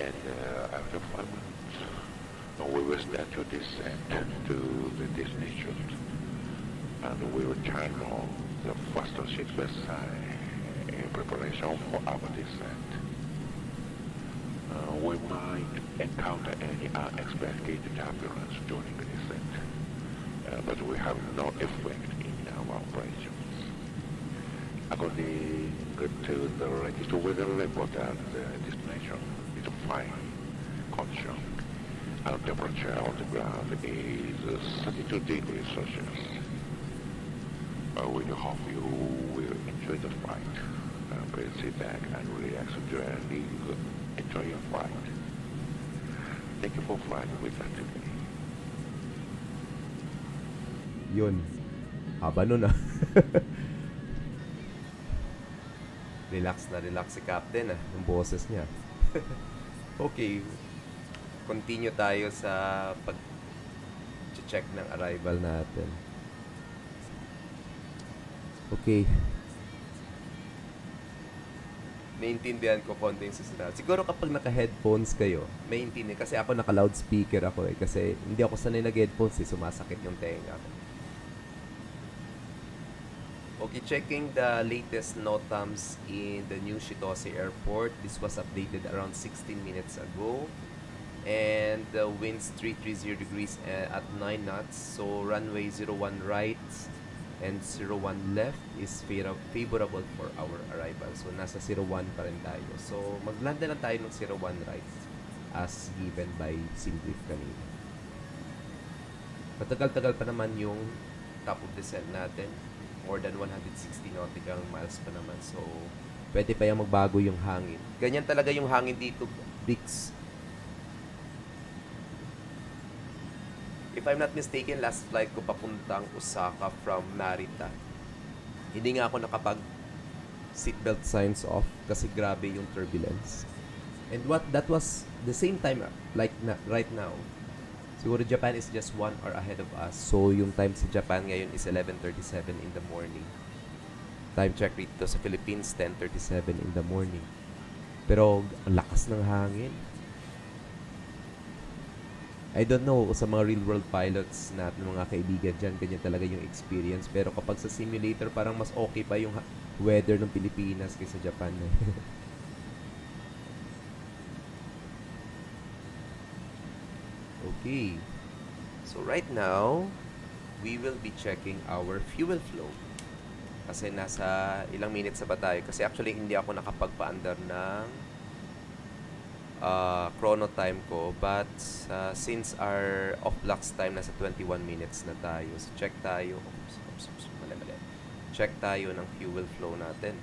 Speaker 4: And after 5 minutes, we will start to descend to the destination. And we will turn on the fasten seatbelt sign in preparation for our descent. We might encounter any unexpected turbulence during the descent, but we have no effect in our operations. According to the latest weather report at the destination, it's fine condition. Our temperature on the ground is 32 degrees Celsius. We do hope you will enjoy the flight. Please sit back and relax and enjoy your flight. Thank you for flying with us today.
Speaker 7: Yun. Haba nun ah.
Speaker 1: Relax na relax si Captain ah.
Speaker 7: Yung boses niya.
Speaker 1: Okay. Continue tayo sa pag-check ng arrival natin.
Speaker 7: Okay.
Speaker 1: Naiintindihan ko konti yung susunod. Siguro kapag
Speaker 7: Naka-headphones kayo,
Speaker 1: maintindihan.
Speaker 7: kasi ako naka-loudspeaker ako eh. Kasi hindi ako sanay nag-headphones eh. Sumasakit yung tenga ko.
Speaker 1: Okay, checking the latest NOTAMs in the new Shitose Airport. This was updated around 16 minutes ago. And the winds 330 degrees at 9 knots. So runway 01 right and 01 left is favorable for our arrival. So nasa 01 pa rin tayo. So maglanda na tayo ng 01 right as given by Simbrief kanina. Matagal-tagal pa naman yung top of descent natin. More than 160 nautical miles pa naman. So
Speaker 7: Pwede pa yung magbago yung hangin.
Speaker 1: ganyan talaga yung hangin dito, Bix. If I'm not mistaken, last flight ko papuntang Osaka from Narita. Hindi nga ako nakapag
Speaker 7: Seatbelt signs off kasi grabe yung turbulence. And that was the same time like right now. Siguro Japan is just 1 hour ahead of us. So yung time sa Japan ngayon is 11:37 in the morning. Time check dito sa Philippines 10:37 in the morning. Pero ang lakas ng hangin. I don't know sa mga real world pilots natin, mga kaibigan dyan, ganyan talaga yung experience. Pero kapag sa simulator, parang mas okay pa yung weather ng Pilipinas kaysa Japan.
Speaker 1: Okay. So right now, we will be checking our fuel flow. Kasi nasa ilang minutes na ba tayo? Kasi actually hindi ako nakapagpa-under ng chrono time ko. But since our off-blocks time nasa 21 minutes na tayo. So check tayo. Mali. Check tayo ng fuel flow natin.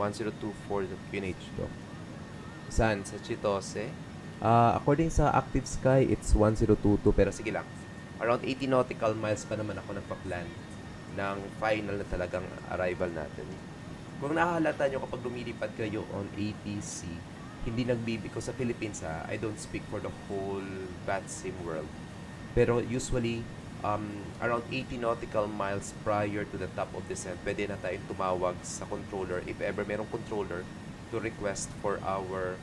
Speaker 1: 1024 the QNH doc. Saan? Sa Chitose?
Speaker 7: According sa Active Sky, it's 1022. Pero
Speaker 1: Sige lang. Around 80 nautical miles pa naman ako nagpa-plan ng final na talagang arrival natin. Kung nakahalata nyo kapag lumilipad kayo on ATC, hindi nagbibiko sa Philippines ha. I don't speak for the whole VATSIM world. Pero usually, around 80 nautical miles prior to the top of descent, pwede na tayong tumawag sa controller, if ever merong controller, to request for our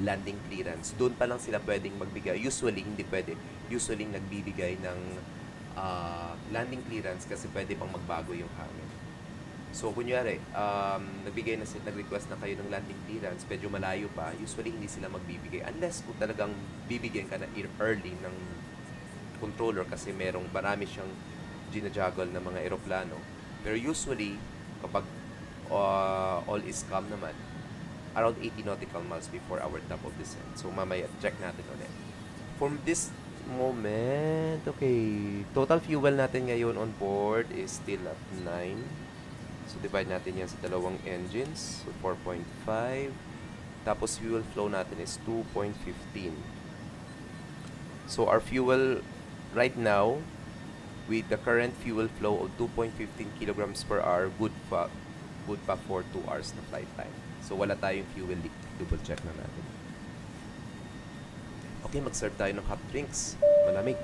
Speaker 1: landing clearance. Doon pa lang sila pwedeng magbigay. Usually, hindi pwede. Usually, nagbibigay ng landing clearance kasi pwede pang magbago yung hangin. So, kunyari, nag-request na kayo ng landing clearance, medyo malayo pa, usually hindi sila magbibigay. Unless kung talagang bibigyan ka na early ng controller kasi marami siyang ginajuggle ng mga eroplano. Pero usually, kapag all is calm naman, around 80 nautical miles before our top of descent. So mamaya, check natin ulit. From this moment, okay, total fuel natin ngayon on board is still at 9. So divide natin yan sa dalawang engines. So 4.5. Tapos fuel flow natin is 2.15. So our fuel right now, with the current fuel flow of 2.15 kilograms per hour, good pa for 2 hours na flight time. So wala tayong fuel leak. Double check na natin. Okay, mag-serve tayo ng hot drinks. Malamig.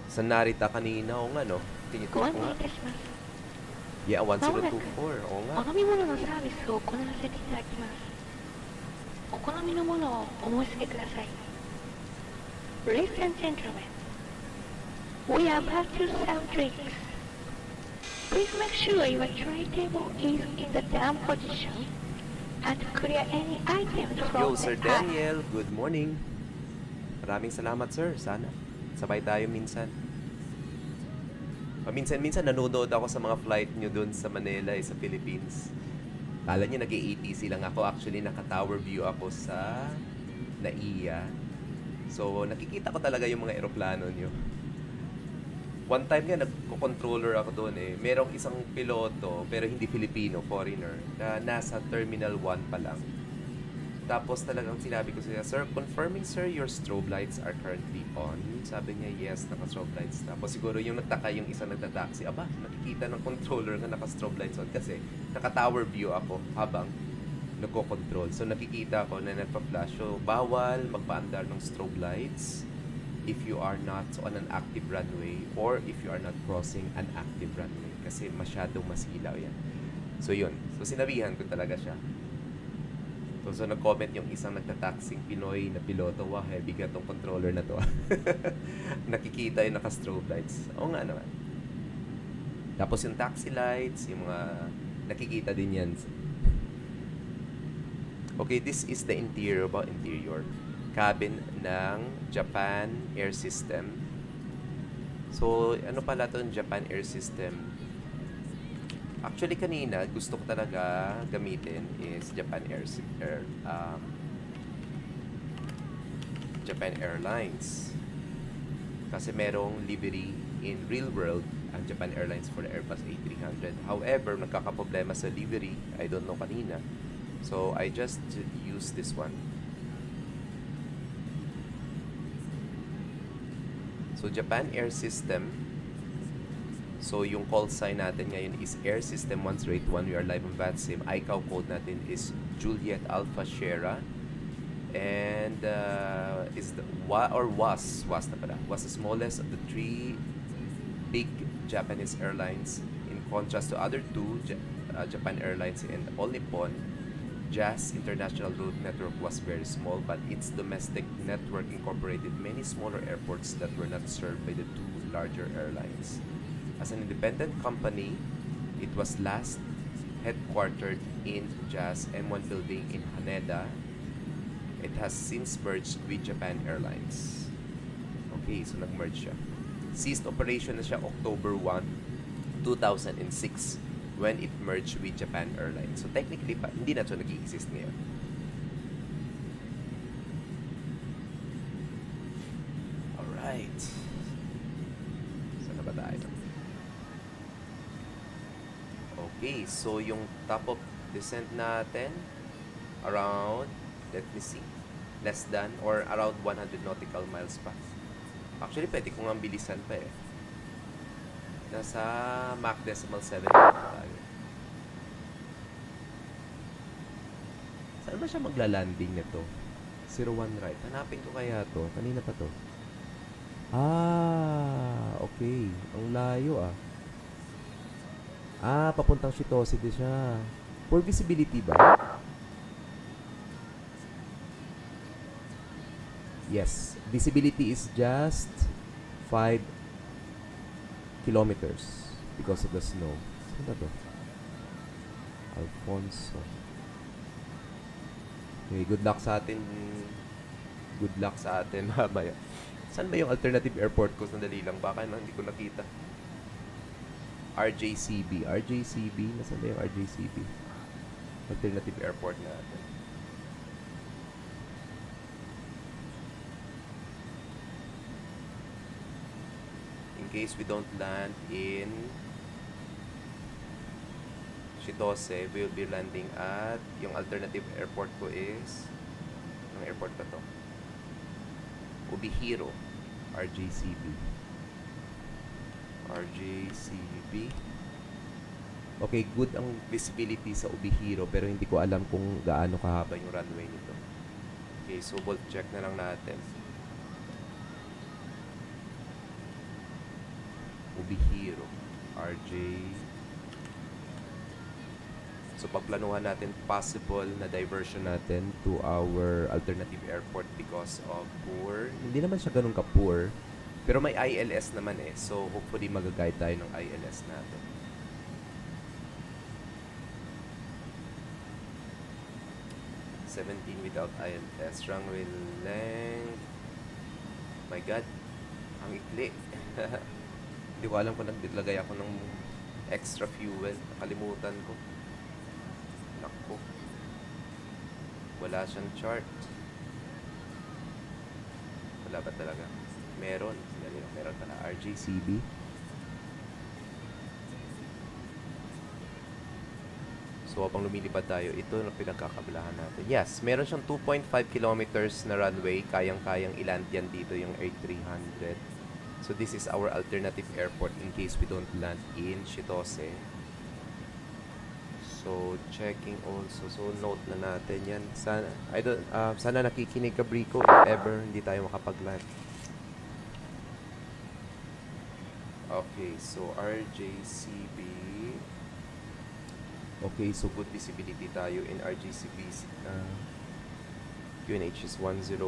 Speaker 1: Sa Narita kanina, o nga no? Tinito ko
Speaker 2: ご案内
Speaker 1: nga.
Speaker 2: いたします。
Speaker 1: Yeah, 1024. Oo nga.
Speaker 2: お飲み物のサービスを行わせていただきます。お好みのものをお申し付けください。Ladies and gentlemen, we are about to serve drinks. Please make sure your tray table is in the down position and clear any items
Speaker 1: Yo,
Speaker 2: from
Speaker 1: Sir
Speaker 2: the aisle.
Speaker 1: Daniel. Good morning. Maraming salamat, sir. Sana. Sabay tayo minsan. Paminsan-minsan nanonood ako sa mga flight nyo doon sa Manila, sa Philippines. Kala nyo nag-ATC lang ako. Actually, naka-tower view ako sa NAIA. So, nakikita ko talaga yung mga eroplano nyo. One time nga, nagko-controller ako doon eh. Merong isang piloto, pero hindi Filipino, foreigner, na nasa Terminal 1 pa lang. Tapos talagang sinabi ko siya, "Sir, confirming sir, your strobe lights are currently on." Sabi niya, "Yes, naka-strobe lights." Tapos siguro yung nagtaka yung isa nagta-taxi, aba, nakikita ng controller nga naka-strobe lights on kasi naka-tower view ako habang nagko-control. So nakikita ko na nagpa-flash. So bawal magpaandar ng strobe lights if you are not on an active runway or if you are not crossing an active runway kasi masyadong masilaw yan. So yun. So sinabihan ko talaga siya. So nag-comment yung isang nagtataxing Pinoy na piloto, "Wow, heavy ka tong controller na to." Nakikita yung naka-strobe lights. Oo nga naman. Tapos yung taxi lights, yung mga nakikita din yan. Okay, this is the interior, cabin ng Japan Air System. So, ano pala to Japan Air System? Actually, kanina, gusto ko talaga gamitin is Japan Airlines. Kasi merong livery in real world ang Japan Airlines for the Airbus A300. However, nagkakaproblema sa livery. I don't know kanina. So, I just use this one. So, Japan Air System. So, yung call sign natin ngayon is Air System 1081. We are live on VATSIM. ICAO code natin is Juliet Alpha Sierra. And is the was the smallest of the three big Japanese airlines. In contrast to other two, Japan Airlines and All Nippon, JAS International Route Network was very small, but its domestic network incorporated many smaller airports that were not served by the two larger airlines. As an independent company, it was last headquartered in JAS M1 building in Haneda. It has since merged with Japan Airlines. Okay, so nag-merge siya. Ceased operation na siya October 1, 2006 when it merged with Japan Airlines. So technically, hindi na siya nag-i-exist ngayon. Alright. Saan na ba tayo? Okay, so yung top of descent natin around, let me see, less than or around 100 nautical miles pa. Actually, pwede kong ang bilisan pa eh. Nasa Mach decimal 7 na tayo. Saan ba siya magla-landing nito? 01 right. Hanapin ko kaya to. Kanina pa to. Ah, okay. Ang layo ah. Ah, papuntang Shitoside siya. For visibility ba? Yes. Visibility is just 5 kilometers because of the snow. Saan ba to? Alfonso. Okay, good luck sa atin. Good luck sa atin mamaya. Saan ba yung alternative airport ko? Sandali lang. Baka na hindi ko nakita.
Speaker 7: RJCB. RJCB? Nasaan ba yung RJCB? Alternative airport natin. In case we don't land in Shitose, we will be landing at yung alternative airport ko is ang airport ba to? Ubihiro. RJCB. RJCB. Okay, good ang visibility sa Ubihiro pero hindi ko alam kung gaano kahaba yung runway nito. Okay, so bolt check na lang natin. Ubihiro. RJ. So pagplanuhan natin possible na diversion natin to our alternative airport because of poor. Hindi naman siya ganun ka-poor. Pero may ILS naman eh. So hopefully mag-guide tayo ng ILS natin. Without ILS. Runway length. My God. Ang ikli. Hindi ko alam kung naglagay ako ng extra fuel. Nakalimutan ko. Nakpo. Wala siyang chart. Wala ba talaga? Meron. Meron pala. RJCB. So, habang lumilipad tayo, ito ang pinagkakabalahan natin. Yes, meron siyang 2.5 kilometers na runway. Kayang-kayang iland yan dito yung A300. So, this is our alternative airport in case we don't land in Shitose. So, checking also. So, note na natin yan. Sana nakikinig ka, Brico, if ever hindi tayo makapag-land. Okay, so RJCB. Okay, so good visibility tayo in RJCB's QNH is 1019.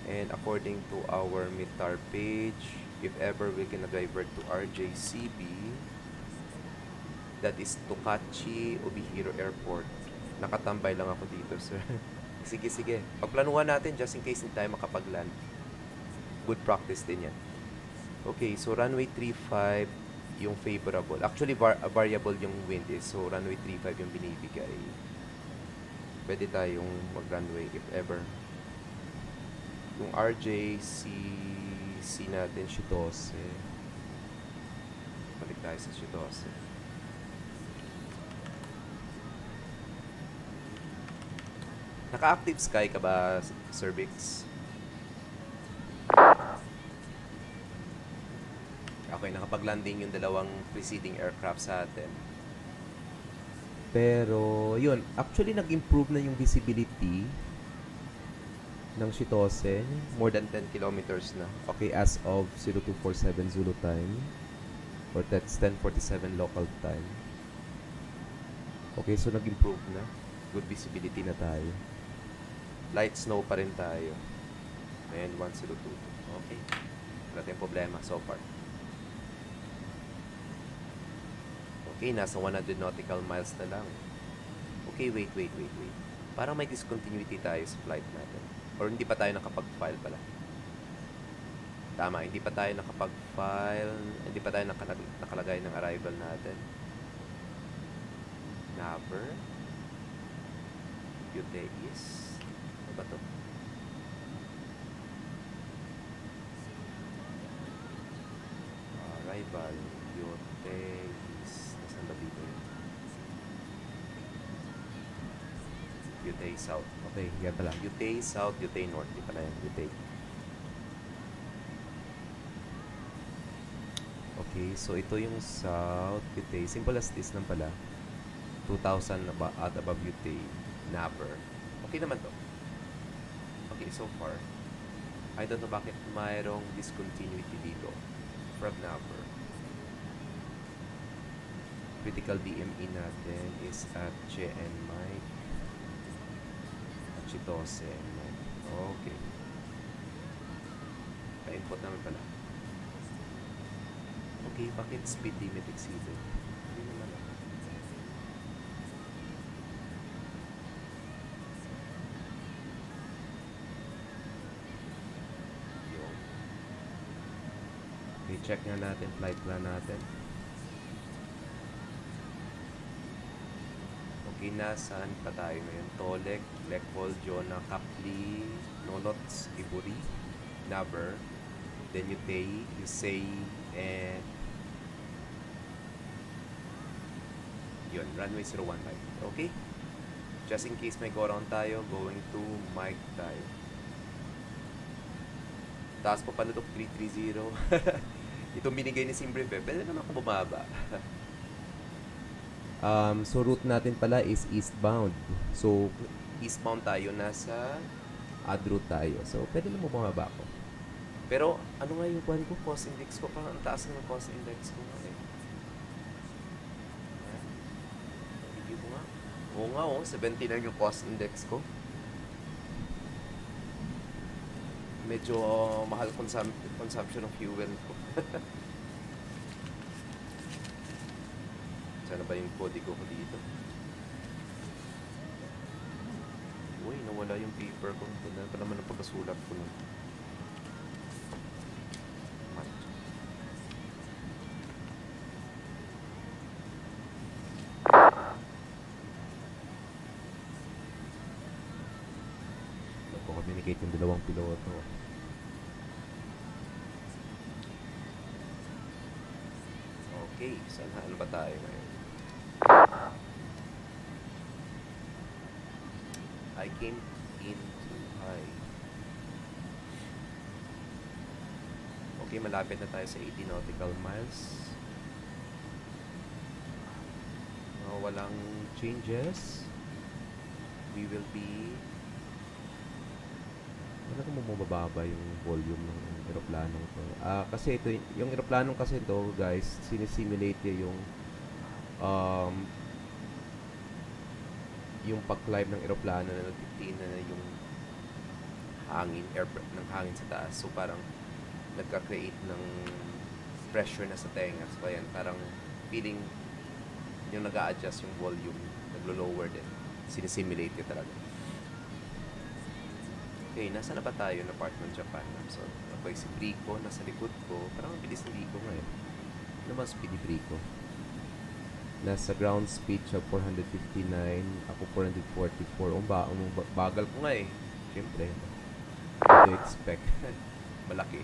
Speaker 7: And according to our MITAR page, if ever we can divert to RJCB, that is Tokachi Obihiro Airport. Nakatambay lang ako dito, sir. Sige. Pagplanuhan natin just in case hindi tayo makapag-land. Good practice din yan. Okay, so runway 35 yung favorable. Actually, variable yung wind is. So, runway 35 yung binibigay. Pwede tayong mag-runway if ever. Yung RJCC natin, Shitose. Balik tayo sa Shitose. Naka-active sky ka ba, Cervix? Okay, nakapag-landing yung dalawang preceding aircraft sa atin. Pero, yun. Actually, nag-improve na yung visibility ng Shitose. More than 10 kilometers na. Okay, as of 0247 Zulu time. Or that's 1047 local time. Okay, so nag-improve na. Good visibility na tayo. Light snow pa rin tayo. Ayan, 1022. Okay. Wala tayong problema so far. Okay, nasa 100 nautical miles na lang. Okay, wait. Parang may discontinuity tayo sa flight natin. Or hindi pa tayo nakapag-file pala. Tama, hindi pa tayo nakapag-file. Hindi pa tayo nakalagay ng arrival natin. Never. Uteis. Ano ba to? Arrival. Uteis. Nasaan ba dito yun? Utay South. Okay, yan pala. Utay South, Utay North. Di pala yan. Utay. Okay, so ito yung South Utay. Simple as this lang pala. 2,000 at above Utay. Napper. Okay naman to. Okay, so far. I don't know bakit mayroong discontinuity dito. From Napper. Critical DME natin is at JN Mike. At Chitose. Okay. Pa-input naman pala. Okay, bakit speed limit exceeded? Hindi naman ako. Okay, check nga natin flight plan natin. Okay, nasaan pa tayo ngayon? Tolek, Lekpol, Jona, Kapli, Nonots, Iburi, Naber, then Yutei, Yusei, and yun, runway 01 right. Okay? Just in case may go around tayo, going to mic tayo. Taas pa panutok 330. Itong binigay ni Simbrief pwede naman ako bumaba. So route natin pala is eastbound. So eastbound tayo, nasa ad route tayo. So pwede naman bumaba ako. Pero ano nga yung kuhan ko? Cost index ko. Parang ang taas ng cost index ko nga eh. Video ko nga. Oo nga 79 yung cost index ko. Medyo mahal consumption of fuel ko. Sana ba yung kodigo ko dito? Uy, nawala yung paper ko. Ito naman ang pagkasulat ko nun. Nagko-communicate yung dalawang piloto. Okay, saan ba tayo ngayon? I came into high. Okay, malapit na tayo sa 80 nautical miles. Walang changes. We will be... Wala kung bumababa yung volume ng aeroplanong to. Kasi ito, yung aeroplanong kasi ito, guys, sinisimulate niya yung pag-climb ng aeroplano na nagtitina na yung hangin, ng hangin sa taas. So, parang nagka-create ng pressure na sa tenga. So, ayan, parang feeling yung nag-a-adjust yung volume, naglo-lower din. Sinisimulate niya talaga. Okay, nasa na ba tayo na part ng Japan? So, ako si Brico, nasa likod ko. Parang ang bilis ng Brico ngayon. Ano ba speed ni Brico? Nasa ground speed siya 459, ako 444. Bagal ko nga eh. Siyempre, what do you expect? Malaki.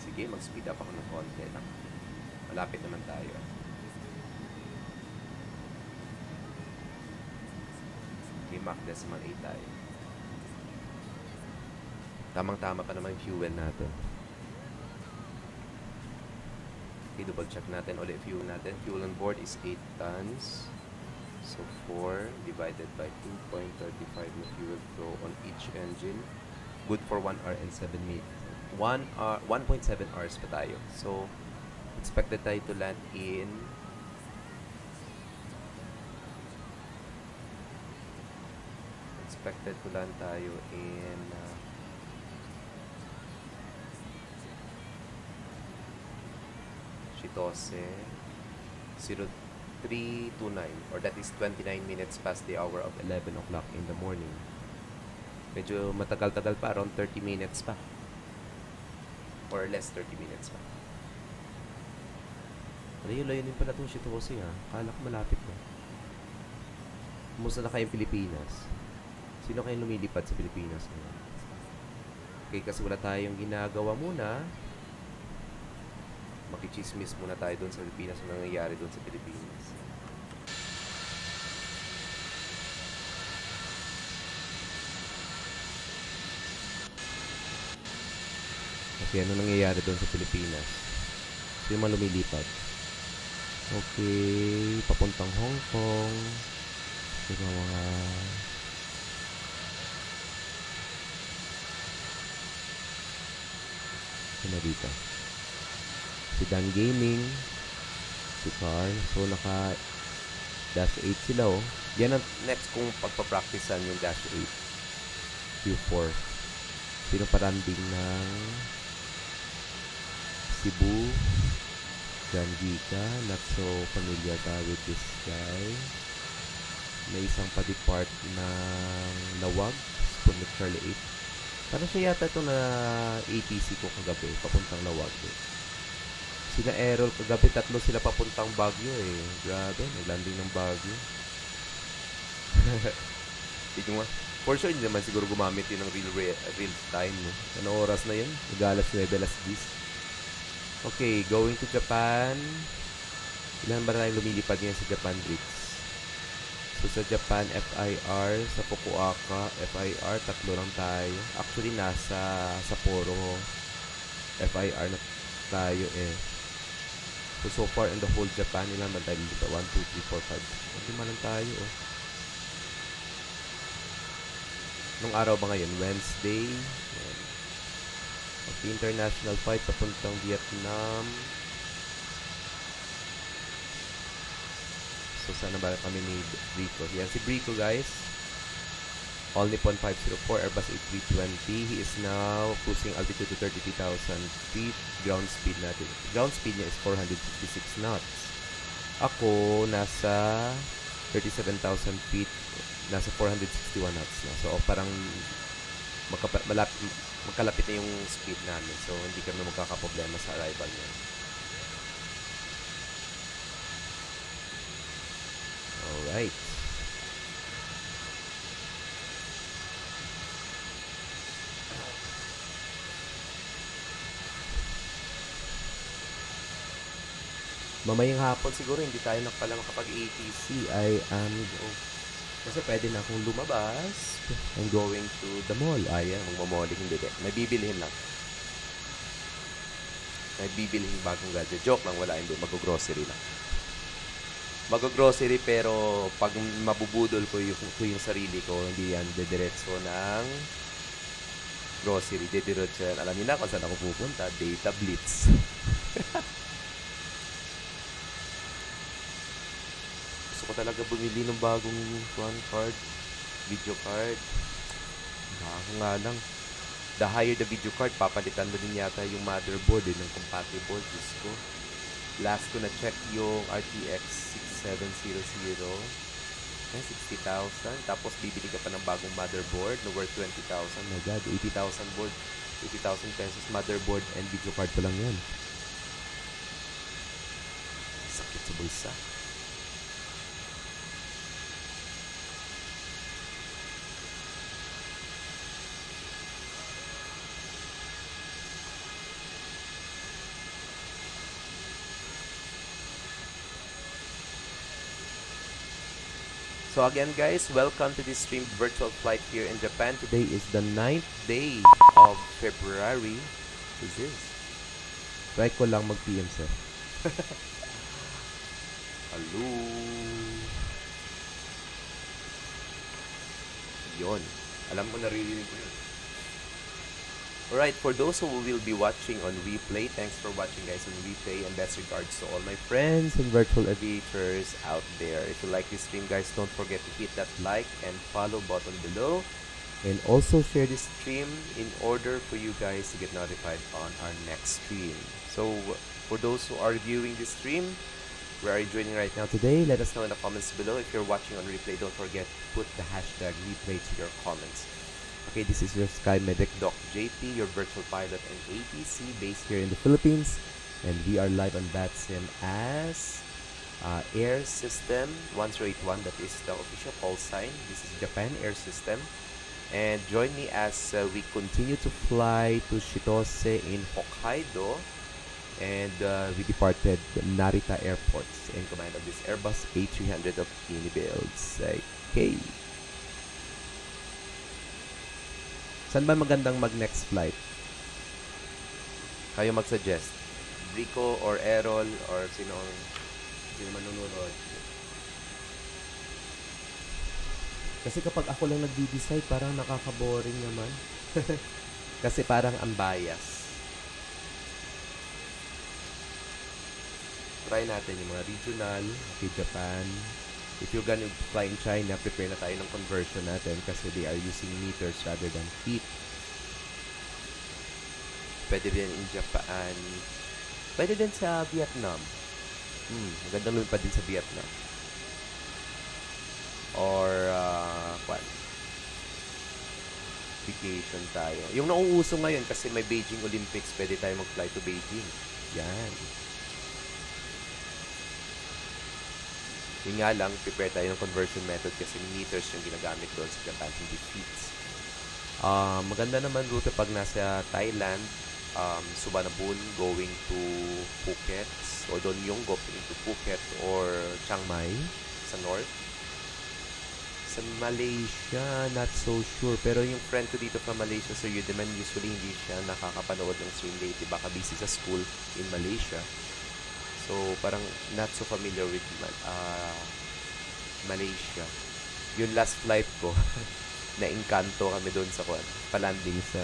Speaker 7: Sige, mag-speed up ako ng konti lang. Malapit naman tayo. Okay, Mach Decimal 8 tayo. Tamang-tama pa naman yung fuel natin. Okay, double check natin ulit fuel natin. Fuel on board is 8 tons. So 4 divided by 2.35 na fuel flow on each engine. Good for 1 hour and 7 minutes. 1.7 hours pa tayo. So expected tayo to land in Shitose 0329, or that is 29 minutes past the hour of 11 o'clock in the morning. Medyo matagal-tagal pa, around 30 minutes pa. Or less 30 minutes pa. Layo-layo din pala itong Shitose ha. Kala ko malapit na. Kumusta na kayong Pilipinas? Sino kayong lumilipad sa Pilipinas ngayon? Okay, kasi wala tayong ginagawa muna. Makichismis muna tayo doon sa Pilipinas, ang nangyayari doon sa Pilipinas. Okay, ano nangyayari doon sa Pilipinas? Sino man lumilipad? Okay, papuntang Hong Kong. Sino mga... Sino dito? Si Dan Gaming, si Carl. So, naka Dash 8 sila, oh. Yan ang next kong pagpapracticean, yung Dash 8. Q4. Sino pa-landing ng Cebu? John Gika. Not so familiar ka with this guy. May isang pa-depart ng Lawag. Spunod Charlie 8. Parang siya yata ito na ATC ko kagabi. Papuntang Lawag. Sina Errol kagabi, tatlo sila papuntang Baguio eh. Grabe, naglanding ng Baguio. Hindi mo, for sure, hindi naman siguro gumamit yun ng real time. No? Ano oras na yun? Mag-alas 9, alas 10. Okay, going to Japan. Ilan ba na tayong lumilipad ngayon sa Japan, Bricks? So, sa Japan, FIR. Sa Fukuoka, FIR. 3 lang tayo. Actually, nasa Sapporo. FIR na tayo eh. So far in the whole Japan, ilan ba tayo dito? 1, 2, 3, 4, 5. 5 lang tayo, oh. Nung araw ba ngayon? Wednesday. Ayan. Okay, international flight papuntang Vietnam. So, sana ba kami ni Brico? Yan si Brico, guys. All Nippon 504, Airbus A320. He is now cruising altitude to 33,000 feet. Ground speed natin. Ground speed niya is 456 knots. Ako, nasa 37,000 feet. Nasa 461 knots na. So, parang magkalapit na yung speed namin. So, hindi kami magkakaproblema sa arrival niya. Alright. Mamayang hapon siguro hindi tayo pala makapag-ATC. Kasi pwede na akong lumabas. I'm going to the mall. Ayan, magmamalling hindi. May bibilihin lang. May bibilihin bagong gadget. Joke lang, wala hindi. Mag-grocery lang. Mag-grocery pero pag mabubudol ko yung sarili ko, hindi yan dediretso ng grocery. Dediretso yan. Alam niyo na kung saan ako pupunta. Data Blitz. Gusto ko talaga bumili ng bagong video card. Baka nga lang. The higher the video card, papalitan mo din yata yung motherboard ng compatible. Diyos ko. Last ko na-check yung RTX 6700. 60,000. Tapos bibili ka pa ng bagong motherboard na worth 20,000. My God, 80,000 board. 80,000 pesos motherboard and video card pa lang yan. Sakit sa bulsa. So again guys, welcome to this stream virtual flight here in Japan. Today is the 9th day of February. What is this? Try ko lang mag-PM sir. Hello. Yon. Alam mo, naririnig ko yun. Alright, for those who will be watching on replay, thanks for watching guys on replay, and best regards to all my friends and virtual aviators out there. If you like this stream guys, don't forget to hit that like and follow button below. And also share this stream in order for you guys to get notified on our next stream. So, for those who are viewing this stream, where are you joining right now today? Let us know in the comments below. If you're watching on replay, don't forget to put the hashtag replay to your comments. Okay, this is your Sky Medic Doc JP, your virtual pilot and ATC based here in the Philippines. And we are live on VATSIM as Air System 1081. That is the official call sign. This is Japan Air System. And join me as we continue to fly to Shitose in Hokkaido. And we departed Narita Airport in command of this Airbus A300 of Unibuilds. Okay. Saan ba magandang mag-next flight? Kayo mag-suggest. Rico or Errol or sino manunod. Kasi kapag ako lang nagdi-decide, parang nakaka-boring naman. Kasi parang ang bias. Try natin yung mga regional, okay, Japan. If you're gonna fly in China, prepare na tayo ng conversion natin kasi they are using meters rather than feet. Pwede din in Japan. Pwede din sa Vietnam. Magandang lumipad din sa Vietnam. Or, what? Vacation tayo. Yung nauuso ngayon kasi may Beijing Olympics, pwede tayo mag-fly to Beijing. Yan.
Speaker 1: Yun nga lang, prepare tayo ng conversion method kasi meters yung ginagamit doon sa Japan, hindi feet. Maganda naman route pag nasa Thailand, Suvarnabhumi going to Phuket, o Donyong going to Phuket or Chiang Mai sa north. Sa Malaysia, not so sure. Pero yung friend ko dito from Malaysia, Sir Yudeman, usually hindi siya nakakapanood ng stream lately. Baka busy sa school in Malaysia. So, parang not so familiar with Malaysia. Yung last flight ko, na-engkanto kami doon sa palanding sa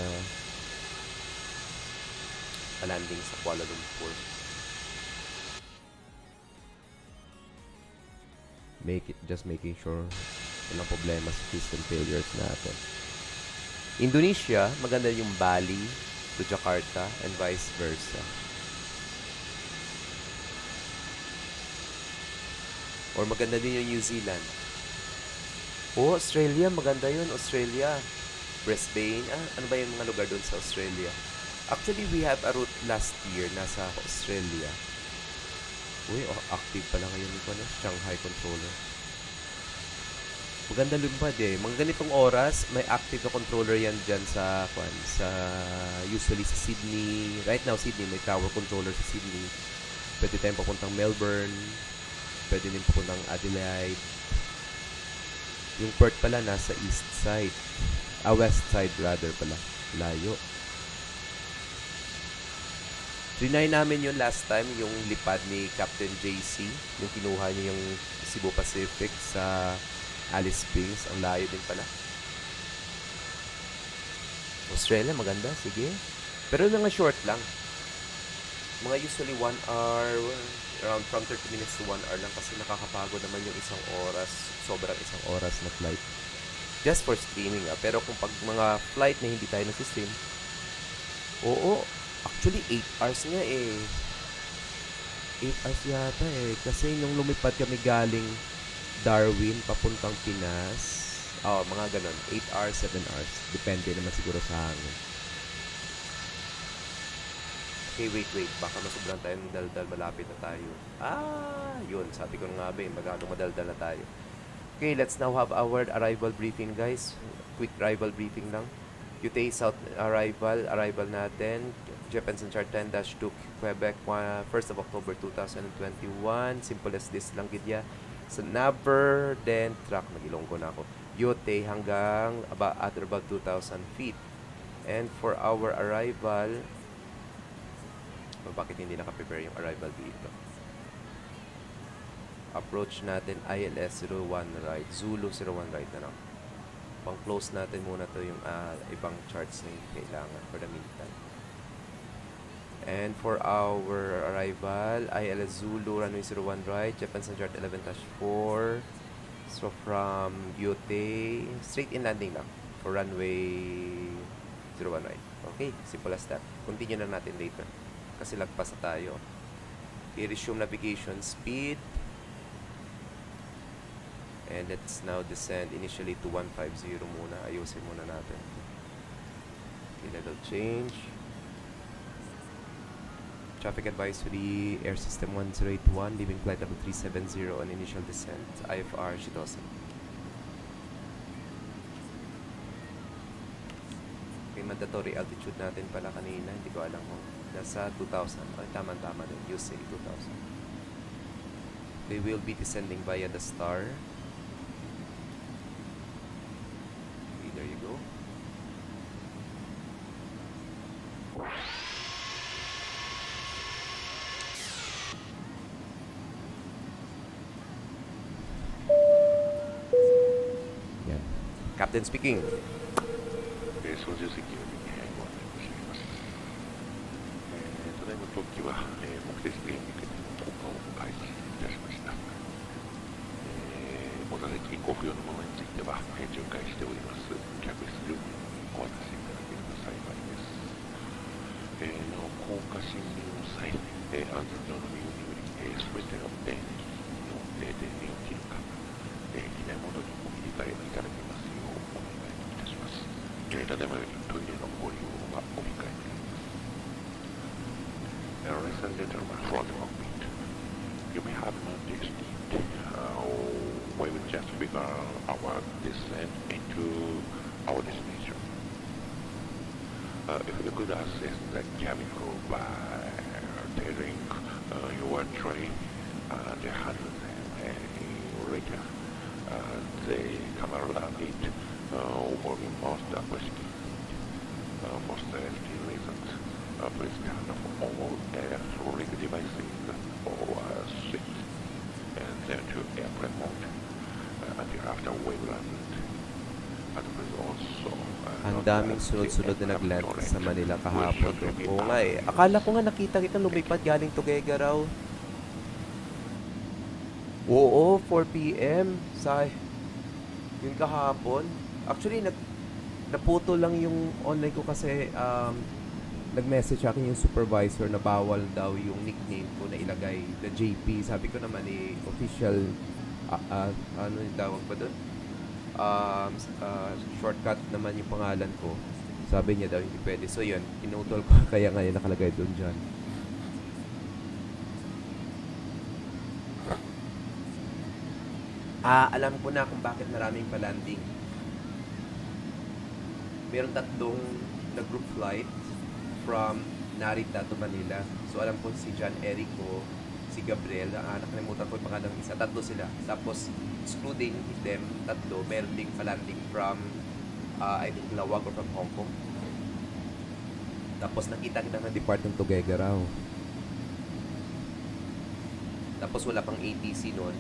Speaker 1: Kuala Lumpur. Just making sure walang problema sa system failures natin. Indonesia, maganda yung Bali to Jakarta and vice versa. Or maganda din yung New Zealand. Australia, maganda yun. Australia, Brisbane. Ano ba yung mga lugar doon sa Australia? Actually, we have a route last year nasa Australia. Active pala ngayon yung Shanghai controller. Maganda lumpad eh. Mga ganitong oras, may active na controller yan dyan usually sa Sydney. Right now, Sydney, may tower controller sa Sydney. Pwede tayong papuntang Melbourne. Pwede din papuntang Adelaide. Yung Perth pala nasa east side. West side rather pala. Layo. Trinay namin yun last time, yung lipad ni Captain JC. Yung kinuha niya yung Cebu Pacific sa Alice Springs. Ang layo din pala. Australia, maganda. Sige. Pero mga short lang. Mga usually 1 hour, around from 30 minutes to 1 hour lang kasi nakakapagod naman yung isang oras. Sobrang isang oras na flight. Just for streaming. Pero kung pag mga flight na hindi tayo nag-stream, actually 8 hours nga eh. 8 hours yata eh. Kasi nung lumipad kami galing Darwin, papuntang Pinas. Mga ganun. 8 hours, 7 hours. Depende naman siguro sa hangin. Okay, wait. Baka masobrang tayo ng daldal. Malapit na tayo. Yun. Sabi ko nga ba, magkano madaldal na tayo. Okay, let's now have our arrival briefing, guys. Quick arrival briefing lang. UTA South arrival natin. Japan Chart 10-2 Quebec, 1st of October 2021. Simple as this lang gidya. So, Naver, then track, nag-Ilonggo na ako. Yote hanggang at about 2,000 feet. And for our arrival, bakit hindi naka-prepare yung arrival dito? Approach natin ILS 01 right, Zulu 01 right na lang. Pang-close natin muna to yung ibang charts na yung kailangan for the meantime. And for our arrival, ILS Zulu, runway 01 right, Japan Chart 11-4. So from Yote, straight in landing lang for runway 01 right. Okay, simple as that. Continue na natin later kasi lagpas na tayo. I-resume navigation speed. And let's now descend initially to 150 muna. Ayusin muna natin. Okay, level change. Traffic advisory, air system 1081, leaving flight level 370 on initial descent, IFR Shitosan. Okay, mandatory altitude natin pala kanina, hindi ko alam kung nasa 2,000. Okay, tama-tama din, you say 2,000. They will be descending via the star. Okay, there you go. Captain speaking.
Speaker 4: 操縦席よりご案内申し上げます。ただいま当機は、目的地に向けての降下を開始いたしました。お座席ご不要のものについては、巡回しております客室ルームにお渡しいただければ幸いです。なお降下進入の際、安全上の理由により、全ての電源を切るか、機内モードにお切り替えいただきますようお願いいたします。ただいまよりトイレのご利用はお控えになります。Ladies and gentlemen, from the cockpit, you may have noticed descent into our destination. If you could assess the cabin crew by telling your tray the handles and later the camera it will be most appreciated. For safety reasons, please turn off all electronic devices or switch and then to airplane mode until after we land. And please also
Speaker 1: Ang daming sunod-sunod na nag-land sa Manila kahapon. Oo nga eh. Akala ko nga nakita kita lumipad galing Tuguegarao raw. Oo, 4 p.m. Sa yung kahapon. Actually, naputo lang yung online ko kasi nag-message sa akin yung supervisor na bawal daw yung nickname ko na ilagay na JP. Sabi ko naman official ano yung tawag ba doon? Shortcut naman yung pangalan ko. Sabi niya daw hindi pwede. So yun, pinutol ko kaya ngayon nakalagay doon dyan. Alam ko na kung bakit maraming pa-landing. Meron tatlong na group flight from Narita to Manila. So alam ko si John Erico, si Gabriel, nakalimutan ko yung pangalan ng isa. Tatlo sila. Tapos excluding them, tatlo, meron ding pa-landing from I think Lawag or from Hong Kong. Tapos nakita kita ng Department of Tuguegarao. Tapos wala pang ATC noon.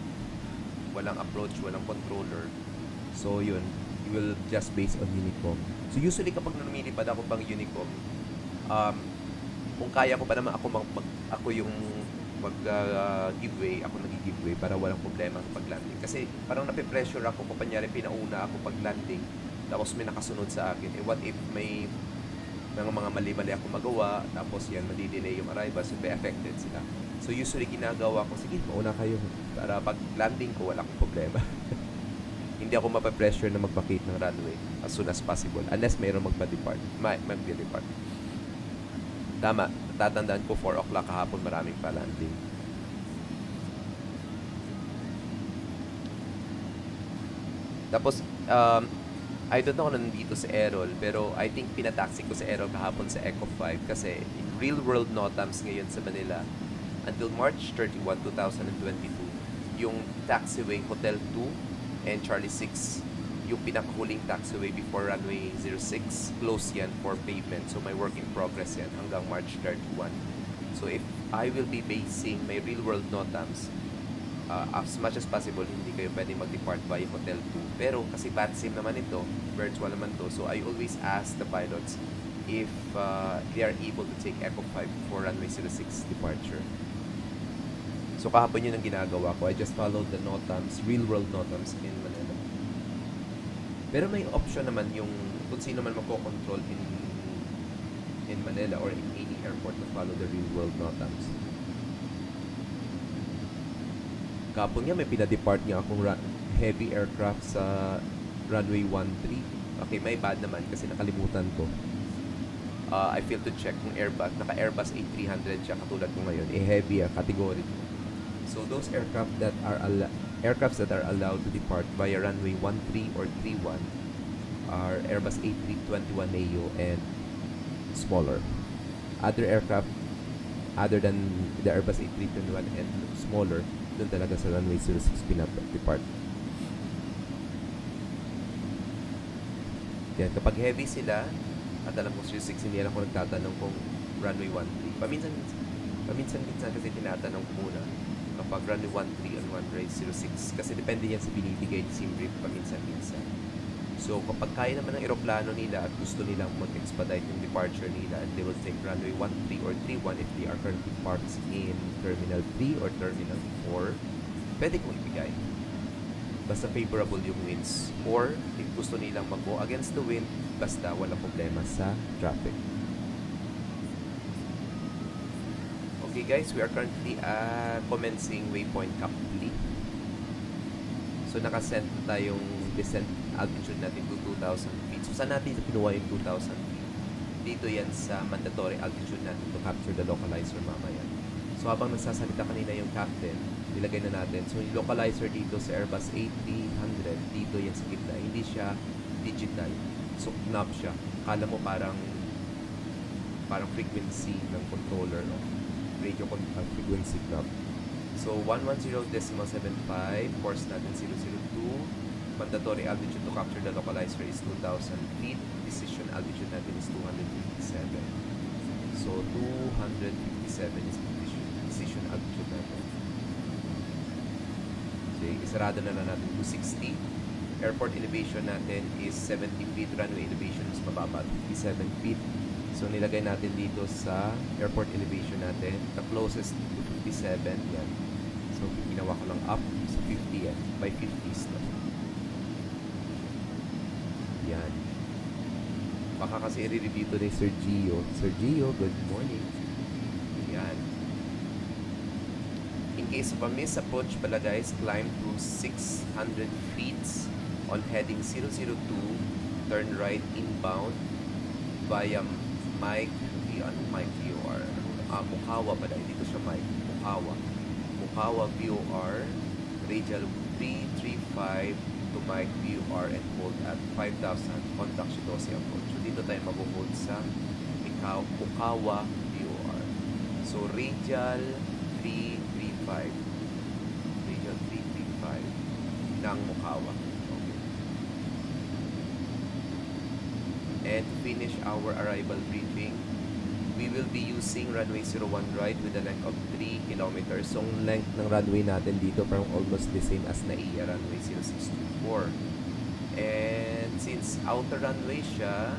Speaker 1: Walang approach, walang controller. So yun, you will just base on Unicom. So usually kapag lumilipad ako pang Unicom, kung kaya ko pa naman ako yung mag-giveaway, ako nag-giveaway para walang problema sa pag-landing. Kasi parang nape-pressure ako kung panyari pinauna ako pag-landing, tapos may nakasunod sa akin. What if may mga mali-mali ako magawa, tapos yan, madi-delay yung arrival, so may affected sila. So usually ginagawa ko, sige, mauna kayo para pag landing ko, wala akong problema. Hindi ako mapapressure na mag-vacate ng runway as soon as possible unless mayroong magpa-depart. Mag-depart. Tama, tatandaan ko 4 o'clock kahapon maraming pa-landing. Tapos, I don't know kung nandito sa Errol, pero I think pinataxi ko sa Errol kahapon sa Eco 5 kasi in real world NOTAMs ngayon sa Manila, until March 31, 2022, yung taxiway Hotel 2 and Charlie 6, yung pinakahuling taxiway before runway 06, close yan for pavement. So may work in progress yan hanggang March 31. So if I will be basing my real world NOTAMs, as much as possible, hindi kayo pwede mag-depart via Hotel 2. Pero kasi VATSIM naman ito, virtual naman to, so I always ask the pilots if they are able to take Eco 5 for runway 06 departure. So kahapon yun ang ginagawa ko. I just followed the NOTAMs, real world NOTAMs in Manila. Pero may option naman yung kung sino man magko-control in Manila or in any airport to follow the real world NOTAMs. Kahapon nga may pinadepart nga akong heavy aircraft sa runway 13. Okay, may bad naman kasi nakalimutan ko. I failed to check kung Airbus, naka-Airbus A300 siya katulad ko ngayon, heavy category. So those aircrafts that are allowed to depart via runway 13 or 31 are Airbus A321neo and smaller. Other aircraft other than the Airbus A321 and smaller, doon talaga sa runway 06 pinap-depart. Yan, kapag heavy sila, at alam ko 06, hindi ako nagtatanong kung runway 13. Paminsan-minsan kasi tinatanong ko muna kapag runway 13 and runway 06 kasi depende yan sa binibigay ni SimRip paminsan-minsan. So kapag kaya naman ng eroplano nila at gusto nilang mag-expedite yung departure nila, and they will take runway 13 or 31 if they are currently parked in Terminal 3 or Terminal 4, pwede kong ibigay. Basta favorable yung winds. Or if gusto nilang mag-go against the wind, basta wala problema sa traffic. Okay guys, we are currently commencing waypoint Kapli. So naka-set na tayong descent altitude natin to 2,000 feet. So saan natin kinuha yung 2,000 feet? Dito yan sa mandatory altitude natin to capture the localizer mamaya. So habang nagsasalita kanina yung captain,
Speaker 7: Nilagay na natin. So, yung localizer dito sa Airbus A300, dito yan sa gitna. Hindi siya digital. So, knob siya. Kala mo parang frequency ng controller, no? Radio frequency knob. So, 110.75, course natin 002. Mandatory altitude to capture the localizer is 2,000 feet. Decision altitude natin is 257. So, 257 is decision altitude natin. So, isarado na natin 260. Airport elevation natin is 70 feet. Runway elevation is mababa, 57 feet. So, nilagay natin dito sa airport elevation natin. The closest to 57, yan. So, ginawa ko lang up sa 50 yan. By 50s na. Yan. Baka kasi i-review to ni Sir Gio. Sir Gio, good morning. Yan. In case of a missed approach pala guys, climb to 600 feet on heading 002, turn right inbound via Mike VOR. Mukawa pala, dito siya Mike. Mukawa VOR, radial 335 to Mike VOR and hold at 5,000, contact Shitose approach. So dito tayo mag-hold sa Mukawa VOR. So radial 335 ng Mukawa. Okay. And to finish our arrival briefing, we will be using runway 01 right with a length of 3 kilometers. So, ang length ng runway natin dito parang almost the same as NAIA runway 0624. And since outer runway siya,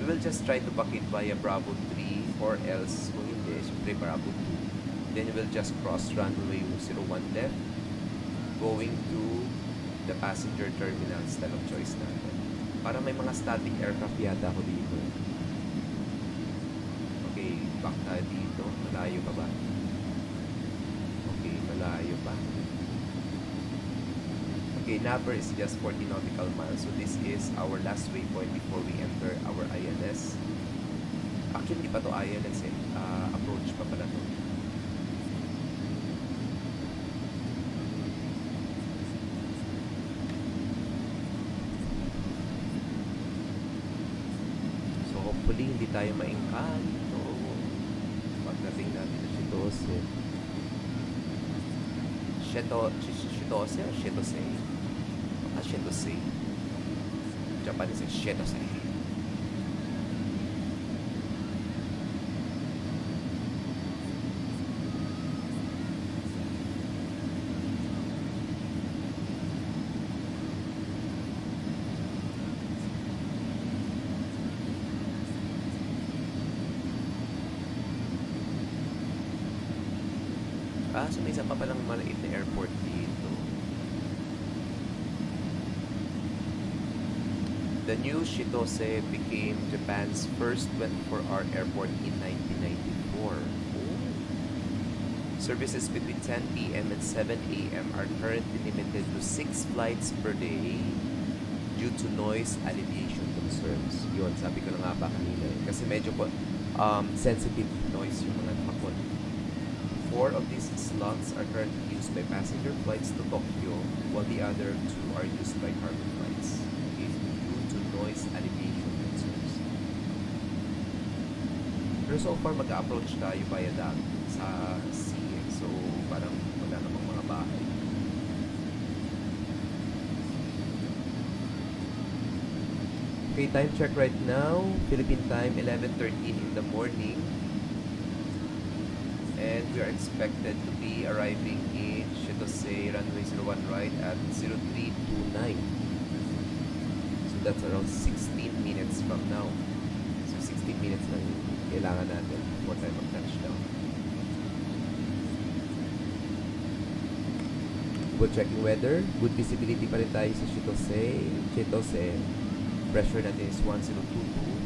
Speaker 7: we will just try to back it via Bravo 3 or else, kung hindi, syempre Bravo 2. Then we will just cross runway 01 left going to the passenger terminals, style of choice natin. Para may mga static aircraft yata ako dito. Okay, back tayo dito. Malayo pa ba? Okay, malayo pa. Okay, Naver is just 40 nautical miles. So this is our last waypoint before we enter our ILS. Actually, hindi pa to ILS eh. Approach pa pala to. Hopefully, hindi tayo maingkanto pagdating natin na Shitose. Shitose or Shitose? Shitose. Japanese is Shitose. So may isa pa palang maliit na airport dito. The new Shitose became Japan's first 24-hour airport in 1994. Services between 10 p.m. and 7 a.m. are currently limited to 6 flights per day due to noise alleviation concerns. Yun, sabi ko na nga ba kanina. Kasi medyo sensitive noise yung mga nakapon. 4 of these slots are currently used by passenger flights to Tokyo, while the other 2 are used by cargo flights. Okay, due to noise alleviation concerns. Pero so far, mag-approach tayo via dagat sa sea. So, parang wala namang mga bahay. Okay, time check right now. Philippine time, 11:13 in the morning. And we are expected to be arriving in Shitose runway 01 right at 0329. So that's around 16 minutes from now. So 16 minutes lang kailangan natin before tayo mag-touchdown. Good checking weather. Good visibility pa rin tayo sa Shitose. Pressure natin is 1022.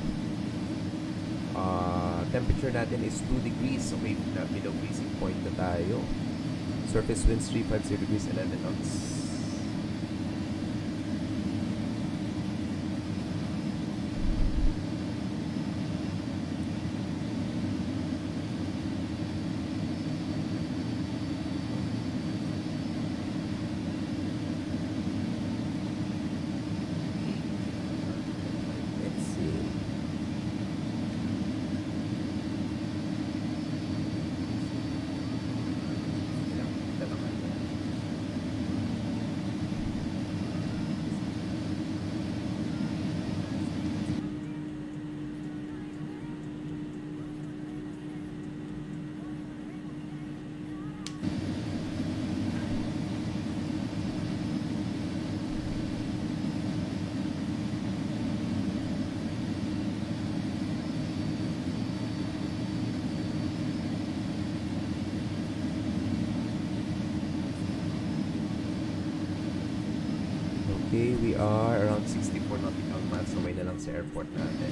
Speaker 7: Temperature natin is 2 degrees. Okay, below freezing point na tayo. Surface winds 350 degrees, 11 knots. We are around 64 nautical miles away na lang sa airport natin.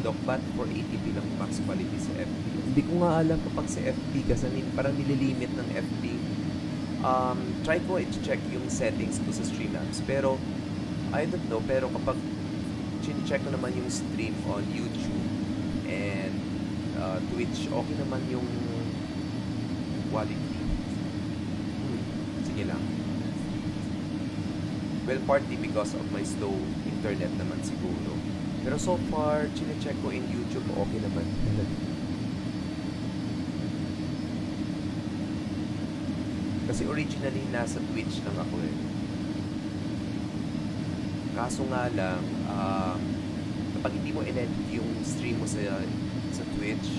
Speaker 7: Lockbat 480p lang max quality sa FB. Hindi ko nga alam kapag sa FB kasi parang nililimit ng FB. Try ko i-check yung settings ko sa Streamlabs. Pero, I don't know. Pero kapag check ko naman yung stream on YouTube and Twitch, okay naman yung quality. Sige lang. Well, partly because of my slow internet naman siguro. Pero so far, chine-check ko in YouTube, okay naman. Kasi originally, nasa Twitch lang ako eh. Kaso nga lang, kapag hindi mo in-edit yung stream mo sa Twitch,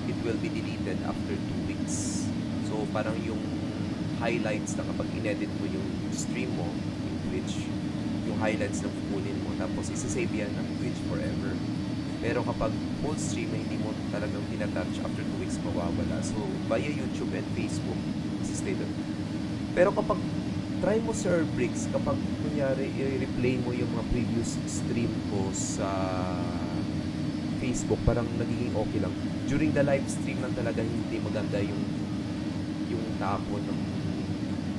Speaker 7: it will be deleted after 2 weeks. So, parang yung highlights na kapag in-edit mo yung stream mo, yung Twitch, yung highlights na kukunin mo, tapos isasave yan ng Twitch forever. Pero kapag full stream na hindi mo talagang tinatouch, after 2 weeks mawawala. So, via YouTube and Facebook, stay doon. Pero kapag try mo, Sir Briggs, kapag kunyari i-replay mo yung mga previous stream ko sa Facebook, parang nagiging okay lang. During the live stream lang talaga hindi maganda yung tapo ng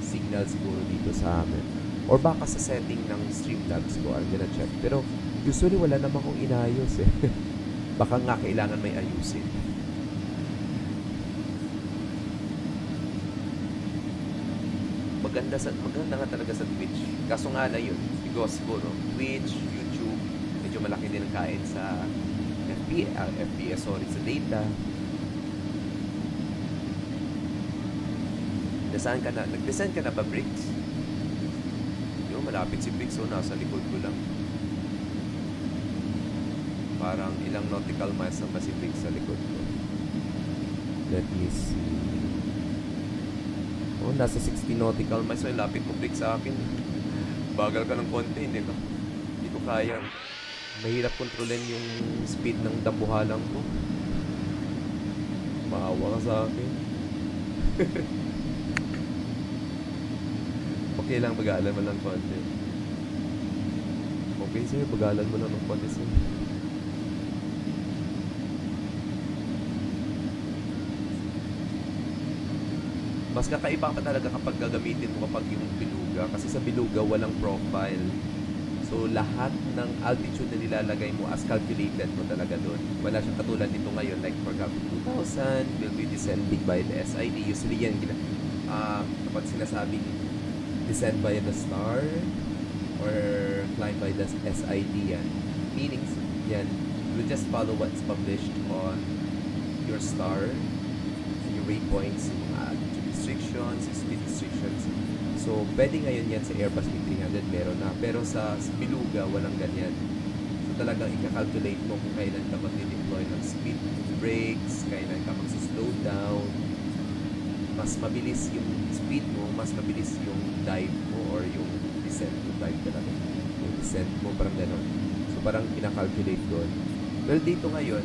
Speaker 7: signal siguro dito sa amin. Or baka sa setting ng Streamlabs ko, I'm gonna check. Pero usually wala naman akong inayos eh. Baka nga kailangan may ayusin. Maganda nga talaga sa Twitch. Kaso nga na yun, because siguro Twitch, YouTube, medyo malaki din ang kain sa FPS, sa data. Nag-design ka na ba, Briggs? Yung malapit si Briggs, so nasa likod ko lang. Parang ilang nautical miles na ba si Briggs sa likod ko? Let me see. Oh, nasa 60 nautical miles. So, lapit mo, Briggs, sa akin. Bagal ka ng konti, hindi ko kaya. Mahirap kontrolin yung speed ng dambuhalang ko. Maawa ka sa akin. Okay lang, bagalan mo lang konti. Okay sa'yo, bagalan mo lang ng konti sa'yo. Mas kakaiba pa talaga kapag gagamitin mo kapag yung beluga. Kasi sa beluga, walang profile. So, lahat ng altitude na nilalagay mo as calculated mo talaga doon. Wala siyang katulad nito ngayon. Like, for example, 2,000 will be descending by the SID. Usually yan, kapag sinasabing descend by the star or climb by the SID yan. Meaning, yan, you just follow what's published on your star, your waypoints, yung mga altitude restrictions, speed restrictions. So, pwede ngayon yan sa Airbus A300, meron na. Pero sa Beluga, walang ganyan. So, talagang ika-calculate mo kung kailan ka mag-deploy ng speed brakes, kailan ka mag-slow down. Mas mabilis yung speed mo, mas mabilis yung dive mo or yung descent mo, dive talaga. Yung descent mo, parang gano'n. So, parang ina-calculate doon. Well, dito ngayon,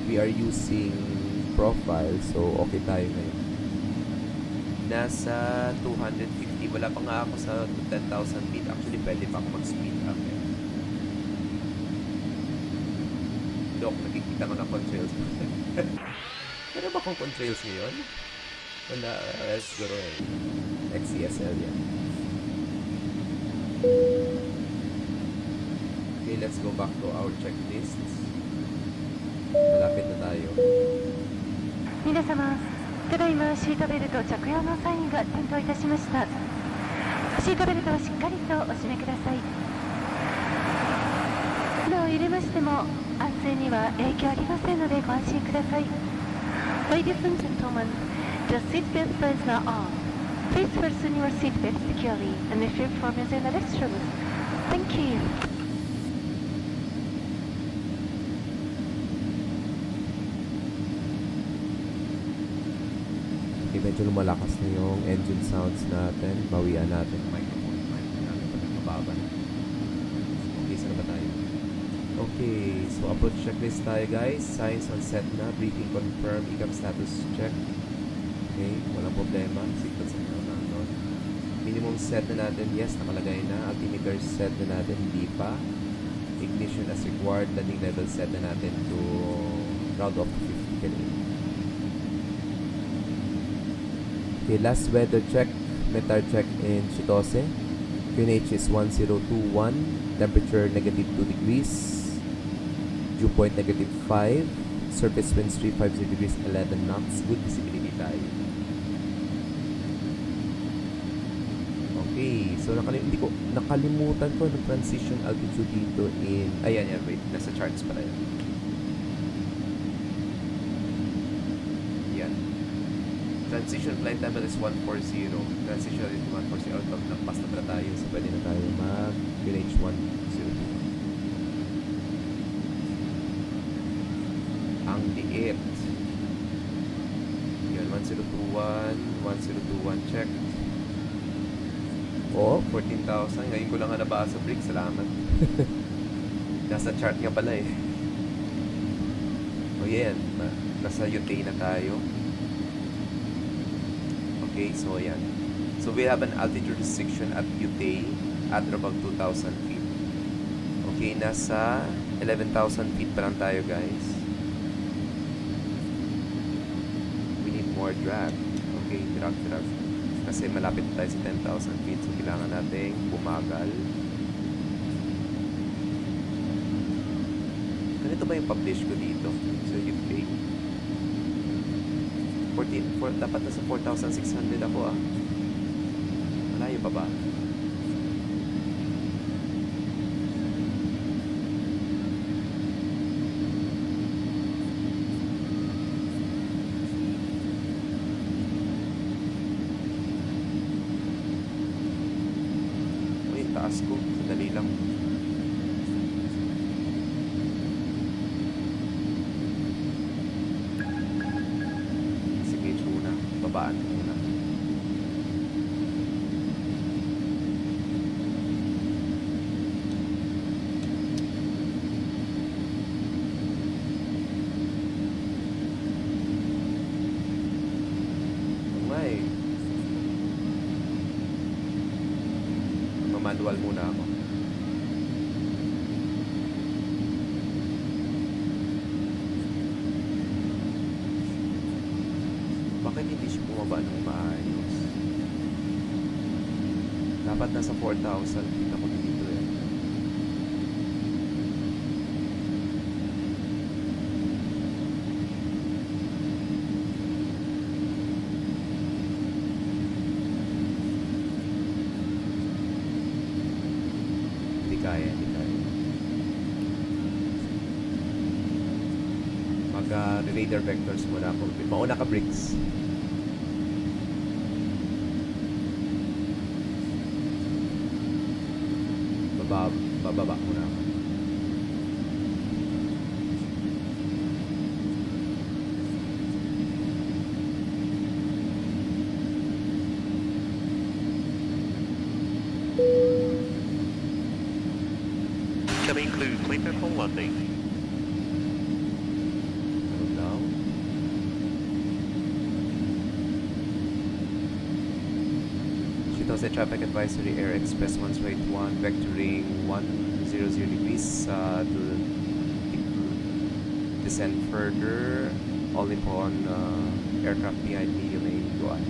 Speaker 7: we are using profile. So, okay tayo ngayon. Nasa 250. Wala pa nga ako sa 10,000 feet. Actually, pwede pa ako mag-speed up. Dok, nakikita ko na contrails. Pero ba kung contrails ngayon? Wala, siguro XCSL yan. Okay, let's go back to our checklists. Malapit na tayo.
Speaker 3: 皆様、ただいまシートベルト着用のサインが点灯いたしました。シートベルトをしっかりとお締めください。なお入れましても安全には影響ありませんのでご安心ください。Ladies and gentlemen, the seatbelt signs are on. Please fasten your seatbelt securely and refrain from using the restrooms. Thank you.
Speaker 7: Okay, medyo lumalakas na yung engine sounds natin. Bawian natin ang microphone natin pag mababa na. Okay, saan ba tayo? Okay. Okay, so approach checklist tayo guys. Signs on set na. Briefing confirm. Ecam status check. Okay, walang problema. Seatbelt sign na doon. Minimum set na natin. Yes, nakalagay na. Altimeter set na natin. Hindi pa. Ignition as required. Landing level set na natin to round off to 50 km. Okay, last weather check. Metar check in Chitose. QNH is 1021. Temperature negative 2 degrees. Dew point negative 5. Surface winds 350 degrees 11 knots. Good visibility tayo. Okay, so nakalimutan ko ng transition altitude dito in... Ayan, wait. Nasa charts pala yan. Yan. Transition flight level is 140. Transition is 140. Out of nagpas na pala tayo. So, pwede na tayo mag QNH 102. Ang liit. Yan, 1021. 1021 check. Oh, 14,000. Ngayon ko lang nga nabasa, Brick. Salamat. Nasa chart nga pala eh. O yan. Nasa UT na tayo. Okay, so yan. So we have an altitude restriction at UT at about 2,000 feet. Okay, nasa 11,000 feet pa lang tayo, guys. We need more drag. Okay, drag. Kasi malapit tayo sa 10,000 feet. So kailangan natin bumagal. Ganito ba yung publish ko dito? So UT. Dapat nasa 4,600 ako ah. Malayo pa ba? Uy, taas ko. Sandali lang. Babaan muna. Okay. Manual muna ako. Bakit hindi siya bumaba ng maayos? Dapat nasa 4,000 feet ako dito eh. Hindi kaya. Mag-radar vectors muna ako. Mauna ka, Bricks. Bababa muna ako.
Speaker 4: Cabin crew, clear for landing.
Speaker 7: Settle down. Chitose traffic advisory, Air Express 181, vectoring 100 degrees to descend further. All upon aircraft behind me, you may go on.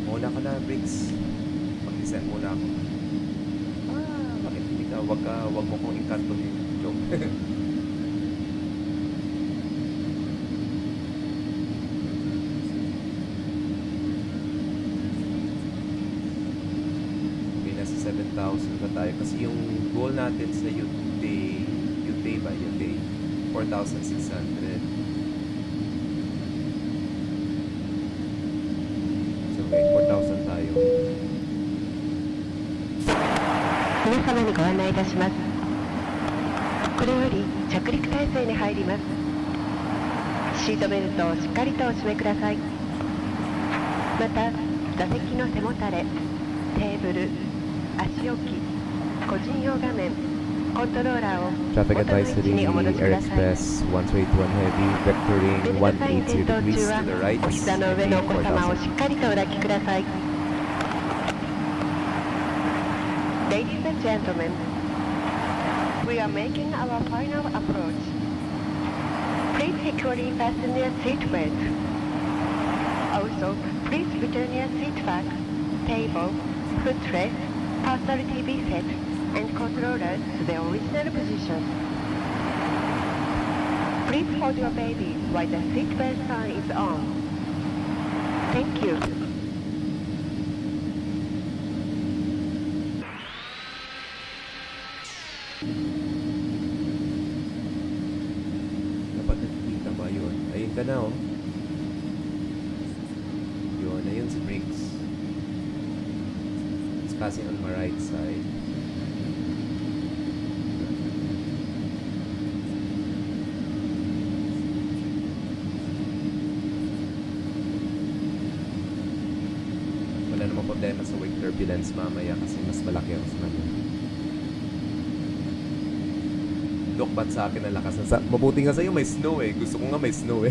Speaker 7: Muna ka na, Briggs. Mag-descend muna ako. Bakit hindi ka? Wag mo kong inkantohin. Joke. Okay, nasa 7,000 ba tayo? Kasi yung goal natin sa UT 4,600. So, okay, 4,000 tayo.
Speaker 8: 皆様にご案内いたします。これより着陸態勢に入ります。シートベルトをしっかりとお締めください。また座席の背もたれ、テーブル、足置き個人用画面コントローラーを
Speaker 7: Traffic
Speaker 8: 元の位置
Speaker 7: advisory,
Speaker 8: にお戻しく
Speaker 7: Air
Speaker 8: ださい。
Speaker 7: Express 1381 Heavy, vectoring 180 degrees to the right,
Speaker 8: お膝の上のお子様をしっ
Speaker 7: 4000.
Speaker 8: かりとお抱きください。Ladies and gentlemen, we are making our final approach. Please securely fasten your seatbelt. Also, please return your seat back, table, footrest, personal TV set, and controllers to their original positions. Please hold your baby while the seatbelt sign is on. Thank you.
Speaker 7: Dapat nakikita ba yun? Ayun ka na oh. Yun, ayun si Briggs. It's passing on my right side. Wala namang problema sa wake turbulence mamaya kasi mas malaki ako sa kanya. Dok, ba't sa akin ang lakas ng mabuti nga sa'yo may snow eh. Gusto ko nga may snow eh.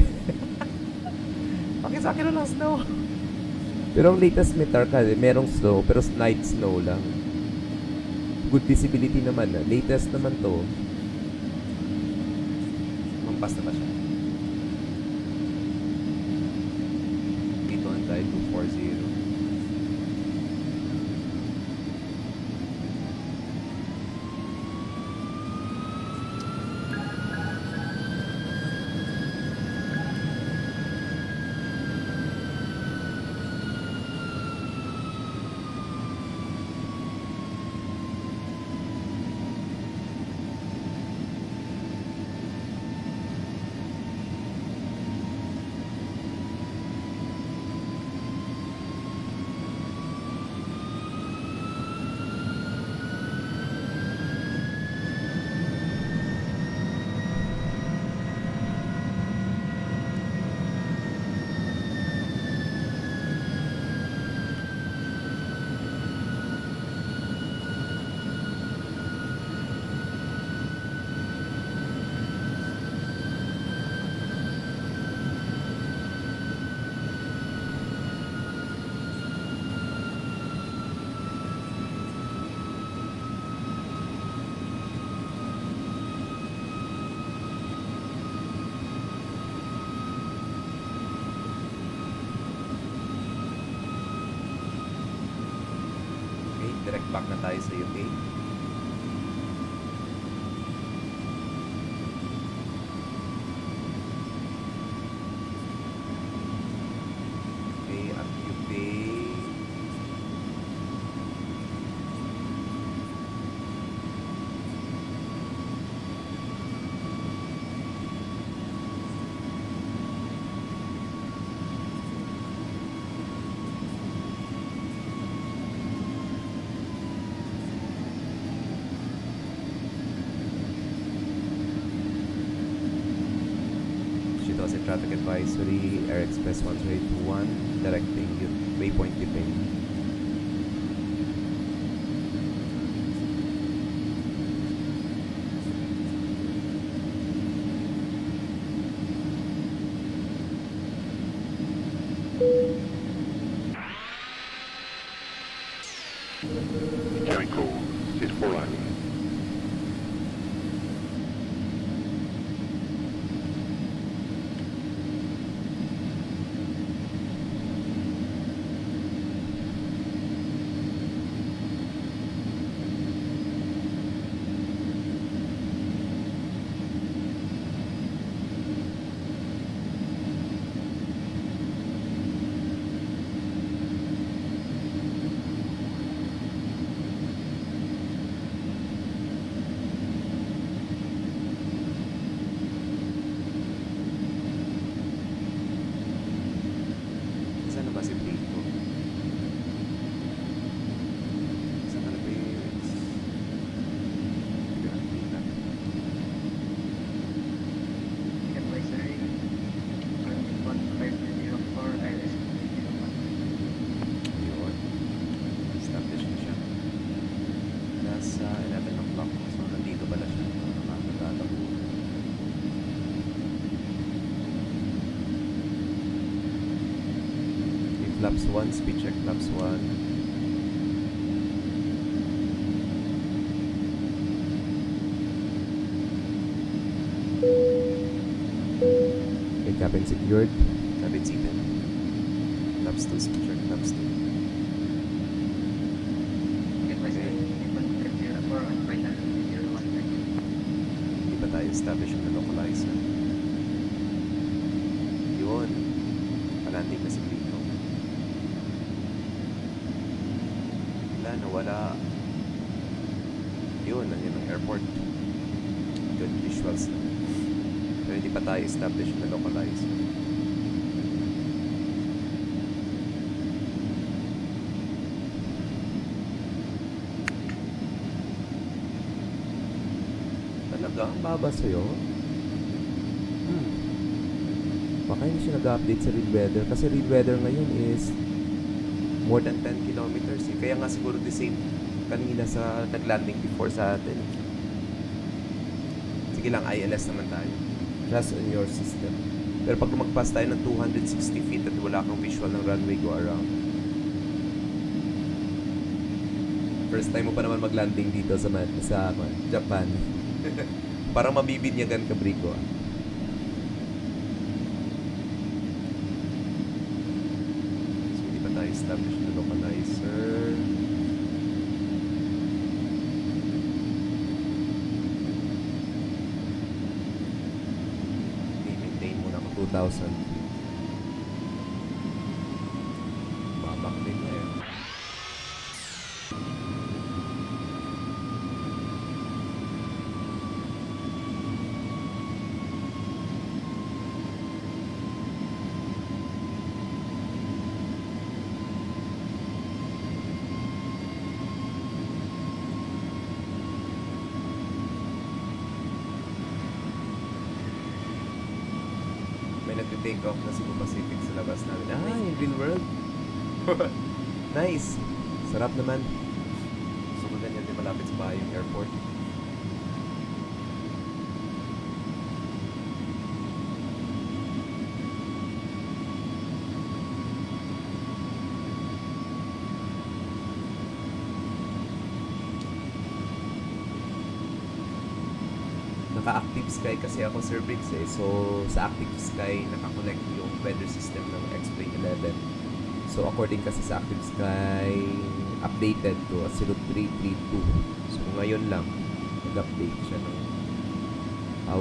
Speaker 7: Bakit sa akin na lang snow? Pero ang latest meter ka, merong snow, pero night snow lang. Good visibility naman. Latest naman to. Mampas na ba siya? Dito ang tayo 240. Direct back na tayo sa UK. Okay, at UK. Kasi traffic advisory, Air Express 1381, directing yun, waypoint Piping.
Speaker 4: Chemical, 649.
Speaker 7: flaps 1, speed check flaps 1. Okay, cabin secured.
Speaker 1: Cabin seated. Flaps 2, speed check flaps 2. Hindi pa tayo establish yung localizer. Yun. Palanding na si Brito. Wala, nawala. Yun, nandiyan ang airport. Good visuals na. Pero hindi pa tayo establish na localizer.
Speaker 7: Talaga? Ang baba sa'yo? Baka hindi siya nag-update sa real weather. Kasi real weather ngayon is
Speaker 1: More than 10 kilometers eh. Kaya nga siguro the same kanina sa nag-landing before sa atin. Sige lang, ILS naman tayo.
Speaker 7: just on your system.
Speaker 1: Pero pag lumagpas tayo ng 260 feet at wala kang visual ng runway, go around.
Speaker 7: First time mo pa naman mag-landing dito sa Japan.
Speaker 1: Parang mabibinyagan ka, Brico. So, hindi pa tayo establish na localizer. I-maintain muna ako
Speaker 7: 2,000 feet.
Speaker 1: babak din niya eh. May nag-take off na Cebu Pacific sa labas namin.
Speaker 7: Ah,
Speaker 1: Ay,
Speaker 7: in real world?
Speaker 1: nice.
Speaker 7: Sarap naman.
Speaker 1: So, ganyan din malapit sa bahay yung airport. Naka-active sky kasi ako, Sir Briggs eh. So, sa active sky, nakakonect yung weather system ng X-Plane 11. So, according kasi sa active sky, updated to 0332. So, ngayon lang, nag-update siya ng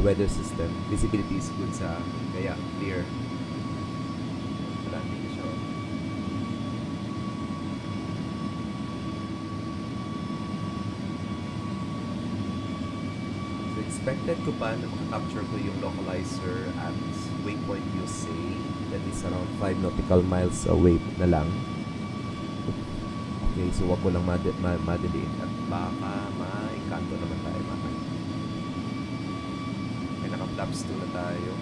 Speaker 1: weather system. Visibility is good sa akin. Kaya, clear. Wala, hindi na siya. So, expected ko pa na makakapture ko yung localizer at waypoint USA. That is around 5 nautical miles away na lang. Okay, so wag ko lang madeliin at baka ma-encanto naman tayo mamaya. May naka-flaps 2 na tayo.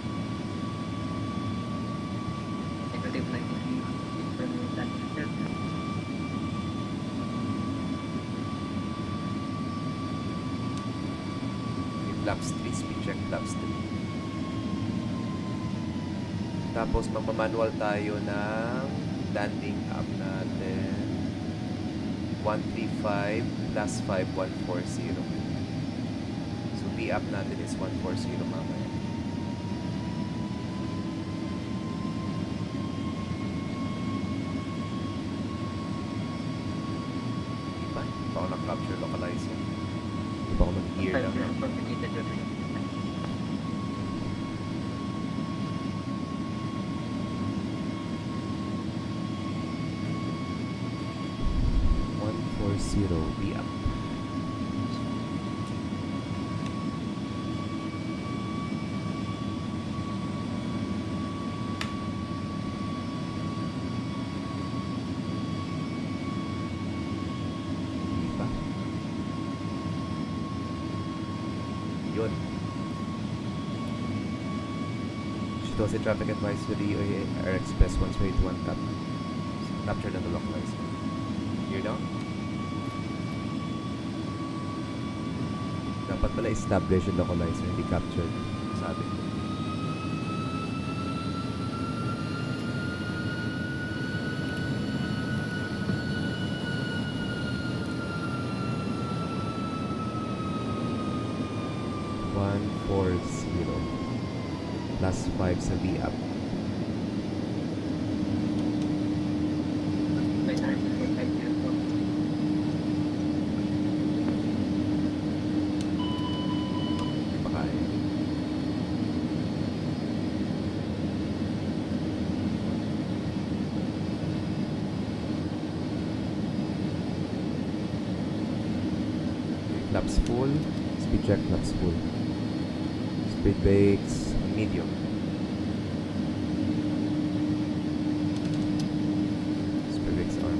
Speaker 1: May flaps 3, speed check flaps 3. Tapos magmamanual tayo ng landing up natin. 135 plus 5, 140. So, B-up natin is 140 mamaya. Diba? Hindi pa ako na-capture localizer. Hindi pa ako mag-gear lang. Zero be up. Diba? Yun. Shitose traffic advisory Air Express 121 capture na the localizer. You know? Dapat pala establish yung localizer, hindi captured. Sabi ko.
Speaker 7: 440 plus 5 sa VAP. Pakaya. Flaps full, speed check, flaps full. Speed brakes, medium. Speed brakes on.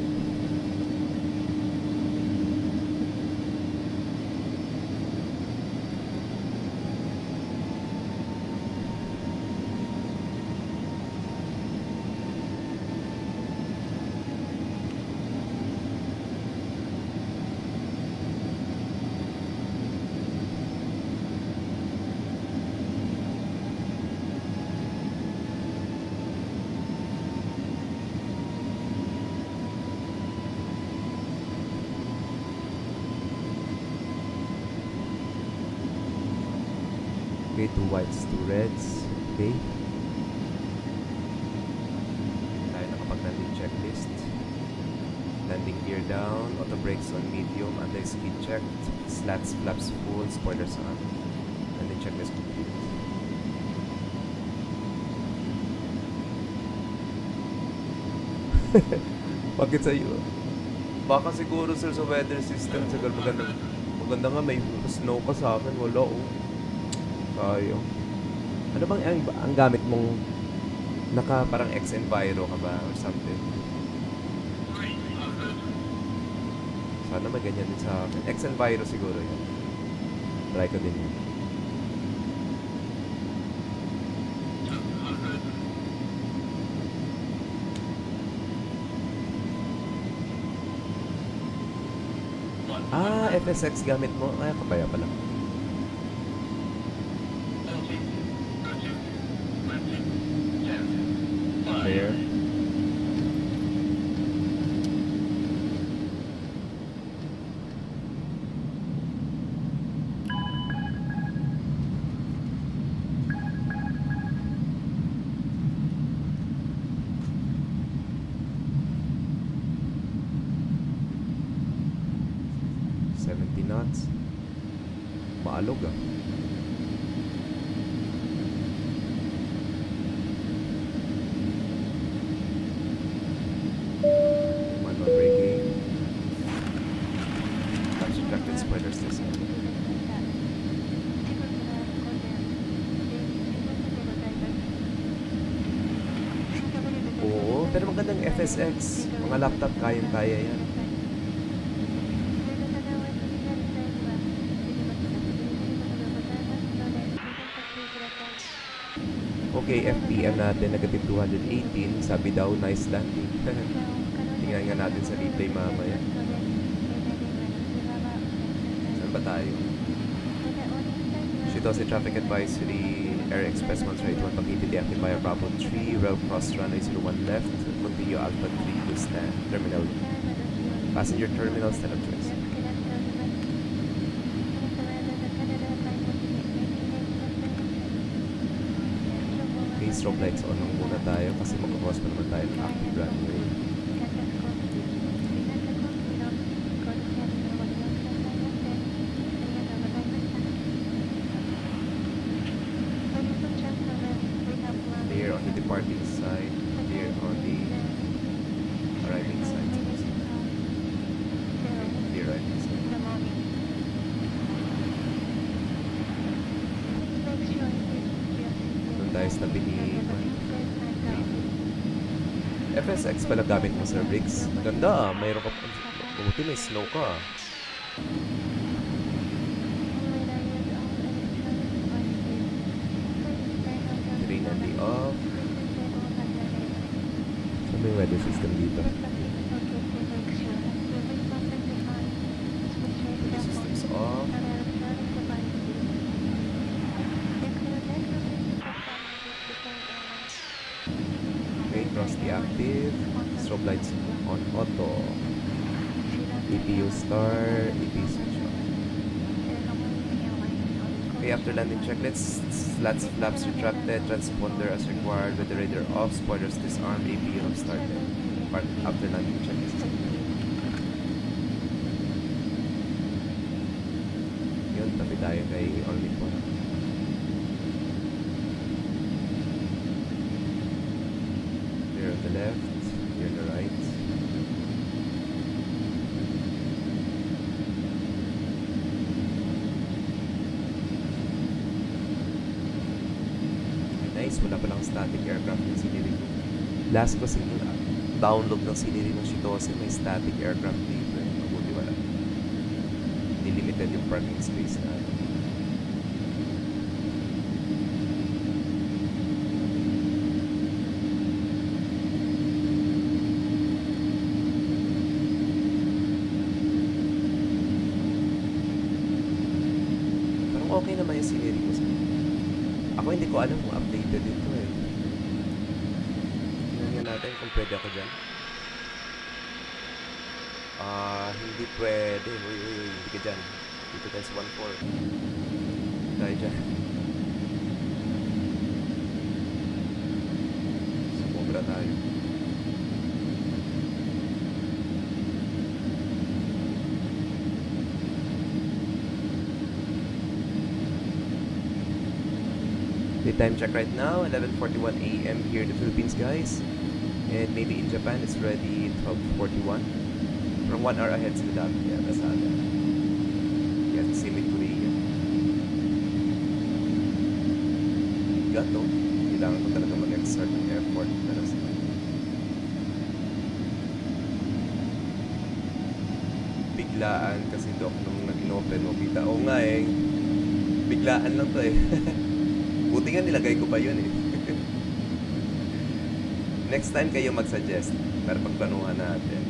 Speaker 7: Okay, 2 whites, 2 reds. Okay. Tayo nakapag-landing checklist. Landing gear down, auto brakes on medium, anti-skid checked, slats, flaps full, spoilers on. Landing checklist complete. Bakit sa'yo? Baka siguro sir sa weather system, siguro maganda nga may snow ka sa akin, wala oh. Tayo. Ano bang ang gamit mong parang X-Enviro ka ba or something? Sana may ganyan din sa akin. X-Enviro siguro yun. Try ko din yun. Ah, FSX gamit mo? Ay, kabaya pala. There. Knots. Maalog ah. Manual braking. Subtracted spoilers this year. Oo, pero magandang FSX. Mga laptop kayang-kaya yan. Okay, FPM natin, negative 218. Sabi daw, nice landing. Tingnan nga natin sa replay mamaya. Saan ba tayo? Shitose Traffic Advisory, Air Express 181 Paquete, deactivate Bravo 3, rail cross runway 01 left, continue Alpha 3 to stand, terminal, passenger terminal, stand up choice. Strobe lights on lang muna tayo kasi magkakross pa naman tayo ng active runway. Clear on the departing side, clear on the arriving side. Clear arriving side. Doon tayo sa tabi ni FSX pala gamit mo sa brakes. Ganda ah, mayroon ka buti may slow ka ah. Train and the off. Saan may weather system dito? Weather system's off. Cross the active, strobe lights on auto, EPU star, EPU switch off.
Speaker 1: Okay, after landing check, let's slats flaps retracted, transponder as required with the radar off, spoilers disarmed, APU have started. Part after landing check is yun, tabi tayo kay only point. Clear on the left, clear on the right. Nice, wala palang static aircraft yung siniri ko. Last ko download ng siniri ng Shitose, may static aircraft dito eh. Mabuti wala. Delimited yung parking space na. Parang okay naman yung siniri ko. Ako hindi ko alam kung updated ito eh. Tingnan nga natin kung pwede ako dyan. Hindi pwede. Uy, hindi ka dyan. Dito tayo sa 1.4. Hindi tayo dyan. Sumobra tayo. Time check right now, 11:41 a.m. here in the Philippines, guys. And maybe in Japan, it's already 12:41. From 1 hour ahead sila dati. Yeah, that's how. Yes, same with Korea. Gato. Kailangan ko talaga mag-exert ng effort. Pero biglaan kasi Doc nung nag-inopen mo kita. Oo nga eh. Biglaan lang to eh. Buti nga nilagay ko pa yun eh. Next time kayo mag-suggest para pagplanuhan natin.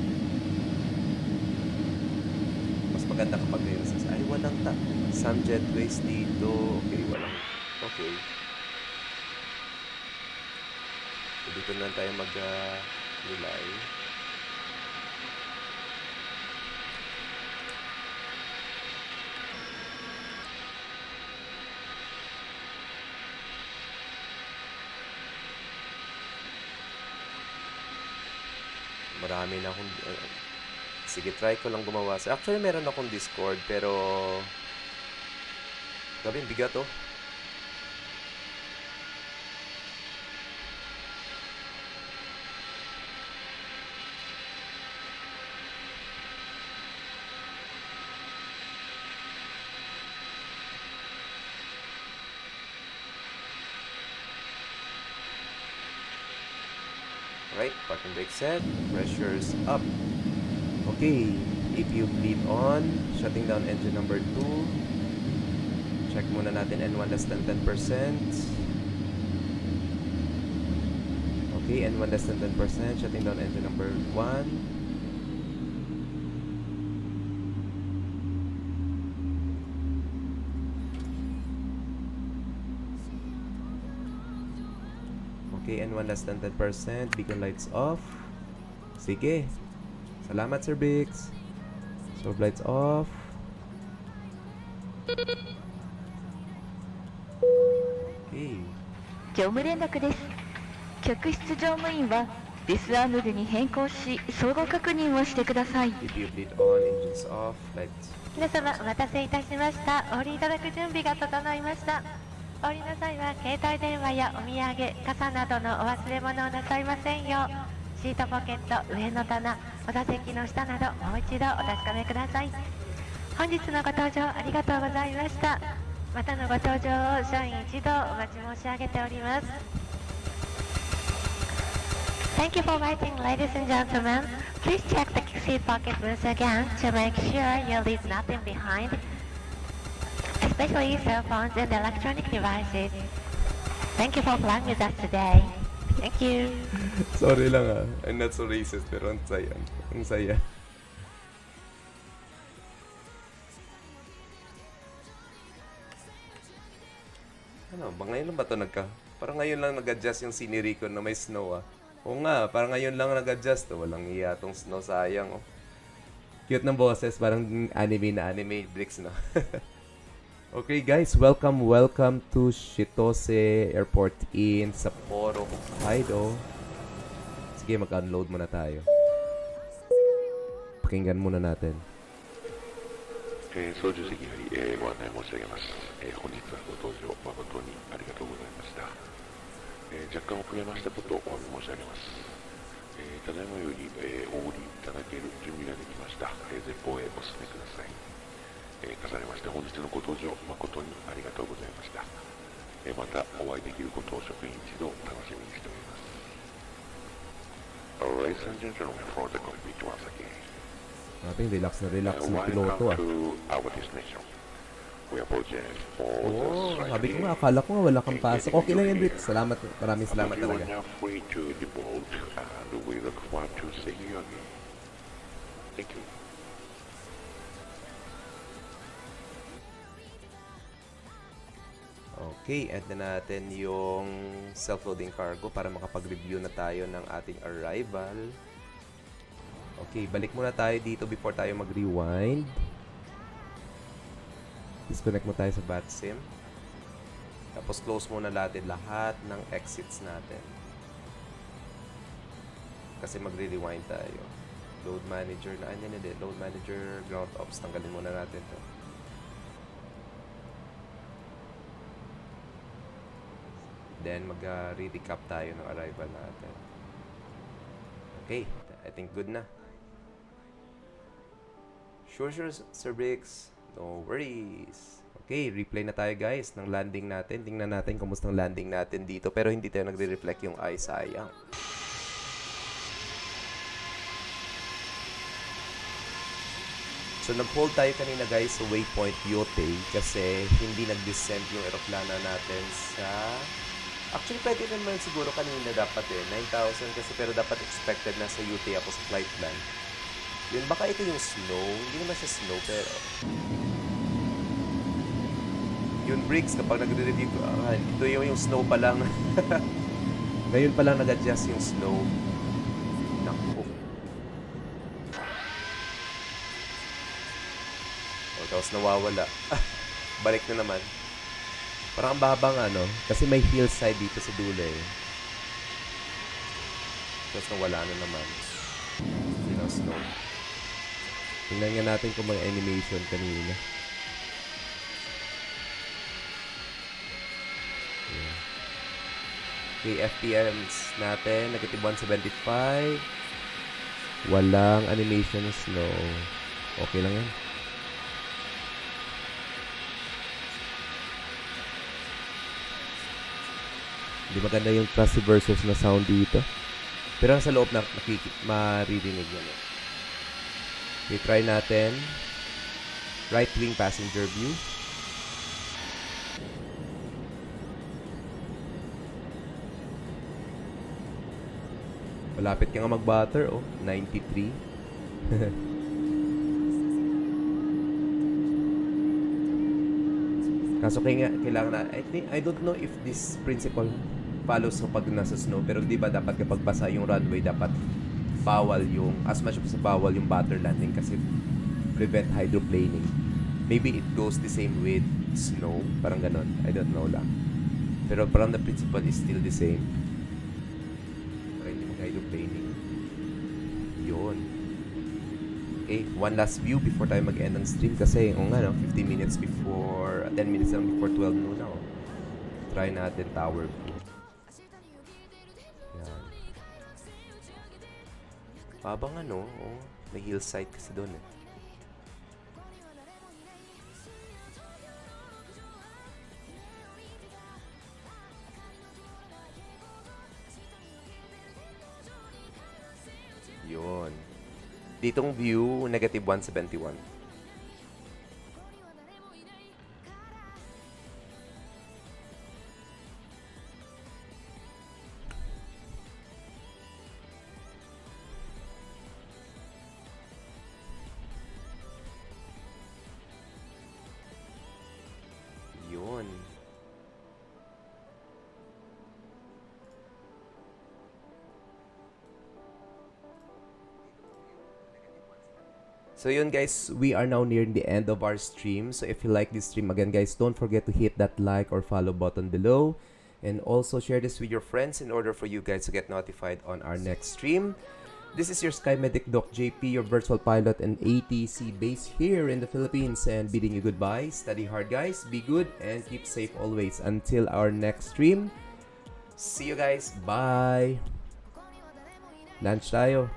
Speaker 1: Mas maganda kapag kayo nasasabi, ay walang some jetways dito. Okay, walang. Okay. So, dito na tayo mag-rely. Marami na akong sige, try ko lang gumawa. Actually, meron akong Discord pero grabe, bigat oh. Right, parking brake set, pressure's up. Okay, APU bleed on, shutting down engine number 2. Check muna natin N1 less than 10%. Okay, N1 less than 10%, shutting down engine number 1. Okay, N1 less than 10%. Beacon lights off. Sige. Salamat, Sir Bix. Strobe lights off. Okay.
Speaker 3: 乗務連絡です。客室乗務員はディスアームルに変更し相互確認をしてください。
Speaker 1: APU bleed on, engines off, lights.
Speaker 2: 皆様お待たせいたしました。お降りいただく準備が整いました。お降りの際は携帯電話やお土産、傘などのお忘れ物をなさいませんよう、シートポケット、上の棚、お座席の下などもう一度お確かめください。本日のご搭乗ありがとうございました。またのご搭乗を社員一同お待ち申し上げております。Thank you for waiting, ladies and gentlemen. Please check the seat pocket once again to make sure you leave nothing behind, especially cell phones and electronic devices. Thank you for flying with us today. Thank you.
Speaker 1: Sorry lang ah. I'm not so racist pero ang saya. Ang saya. Ano, ba ngayon lang ba ito parang ngayon lang nag-adjust yung scenery ko na may snow ah. Oo nga, parang ngayon lang nag-adjust oh. Walang iya tong snow, sayang oh. Cute ng boses, parang anime na anime bricks no.
Speaker 7: Okay guys, welcome to Shitose Airport in Sapporo, Hokkaido. Sige, mag-unload muna tayo. Pakinggan muna natin.
Speaker 4: 操縦席より、ご案内申し上げます。本日はご搭乗誠にありがとうございました。若干遅れましたことをお詫び申し上げます。ただいまより、お降りいただける準備ができました。前方へお進めください。重ねまして本日のご搭乗誠にありがとうございました。またお会いできることを職員一同楽しみにしております。Ladies and gentlemen, for the cockpit once again.
Speaker 7: Natin, relax na relax yung piloto ah.
Speaker 4: To our destination. We apologize for
Speaker 7: Oo, sabi ko nga, akala ko nga wala kang pasok. Okay lang yan, Brit. Salamat, maraming salamat
Speaker 4: You are
Speaker 7: talaga.
Speaker 4: now free to deboard and we look forward to seeing you again. Thank you.
Speaker 1: Okay, add na natin yung self-loading cargo para makapag-review na tayo ng ating arrival. Okay, balik muna tayo dito before tayo mag-rewind. Disconnect mo tayo sa VATSIM. Tapos close muna natin lahat ng exits natin. Kasi magre-rewind tayo. Load manager na, hindi. Load manager, ground ops, tanggalin muna natin to. Then mag-recap tayo ng arrival natin. Okay, I think good na. Sure, Sir Briggs. No worries. Okay, replay na tayo guys ng landing natin. Tingnan natin kumusta ang landing natin dito. Pero hindi tayo nagre-reflect yung eye, sayang. So, nag-hold tayo kanina guys sa waypoint Yote kasi hindi nag-descend yung aeroplano natin sa... Actually, pwede naman siguro kanina dapat 9,000 kasi pero dapat expected na sa Yote ako sa flight plan. Yun, baka ito yung snow. Hindi naman siya snow pero... Yun, Briggs, kapag nagre-review ko, ito yung snow pa lang. Ngayon pa lang nag-adjust yung snow. Naku. Tapos nawawala. Balik na naman. Parang ang babang kasi may hillside dito sa dulo eh. Tapos nawala na naman. Hindi na snow. Tingnan nga natin kung may animation kanina. Yeah. Okay, FPMs natin. Negative 175. Walang animation snow. Okay lang yan. Hindi maganda yung trusty versus na sound dito. Pero sa loob na maririnig yan. Okay, try natin. Right wing passenger view. Malapit ka nga mag-butter, 93. Kaso kailangan na, I don't know if this principle follows kapag nasa snow, pero di ba dapat kapag basa yung runway, dapat bawal yung, as much as bawal yung butter landing kasi prevent hydroplaning. Maybe it goes the same with snow, parang ganon, I don't know lang. Pero parang the principle is still the same. Para hindi mag-hydroplaning. Yun. Okay, one last view before tayo mag-end ng stream kasi 15 minutes before 10 minutes lang before 12 noon na try natin tower view. Yan. Babang may hillside kasi doon eh. Yun. Ditong view, negative 171. Yun.
Speaker 7: So yun guys, we are now nearing the end of our stream. So if you like this stream, again guys, don't forget to hit that like or follow button below. And also share this with your friends in order for you guys to get notified on our next stream. This is your Sky Medic Doc JP, your virtual pilot and ATC base here in the Philippines, and bidding you goodbye. Study hard guys, be good, and keep safe always. Until our next stream, see you guys, bye! Lunch tayo.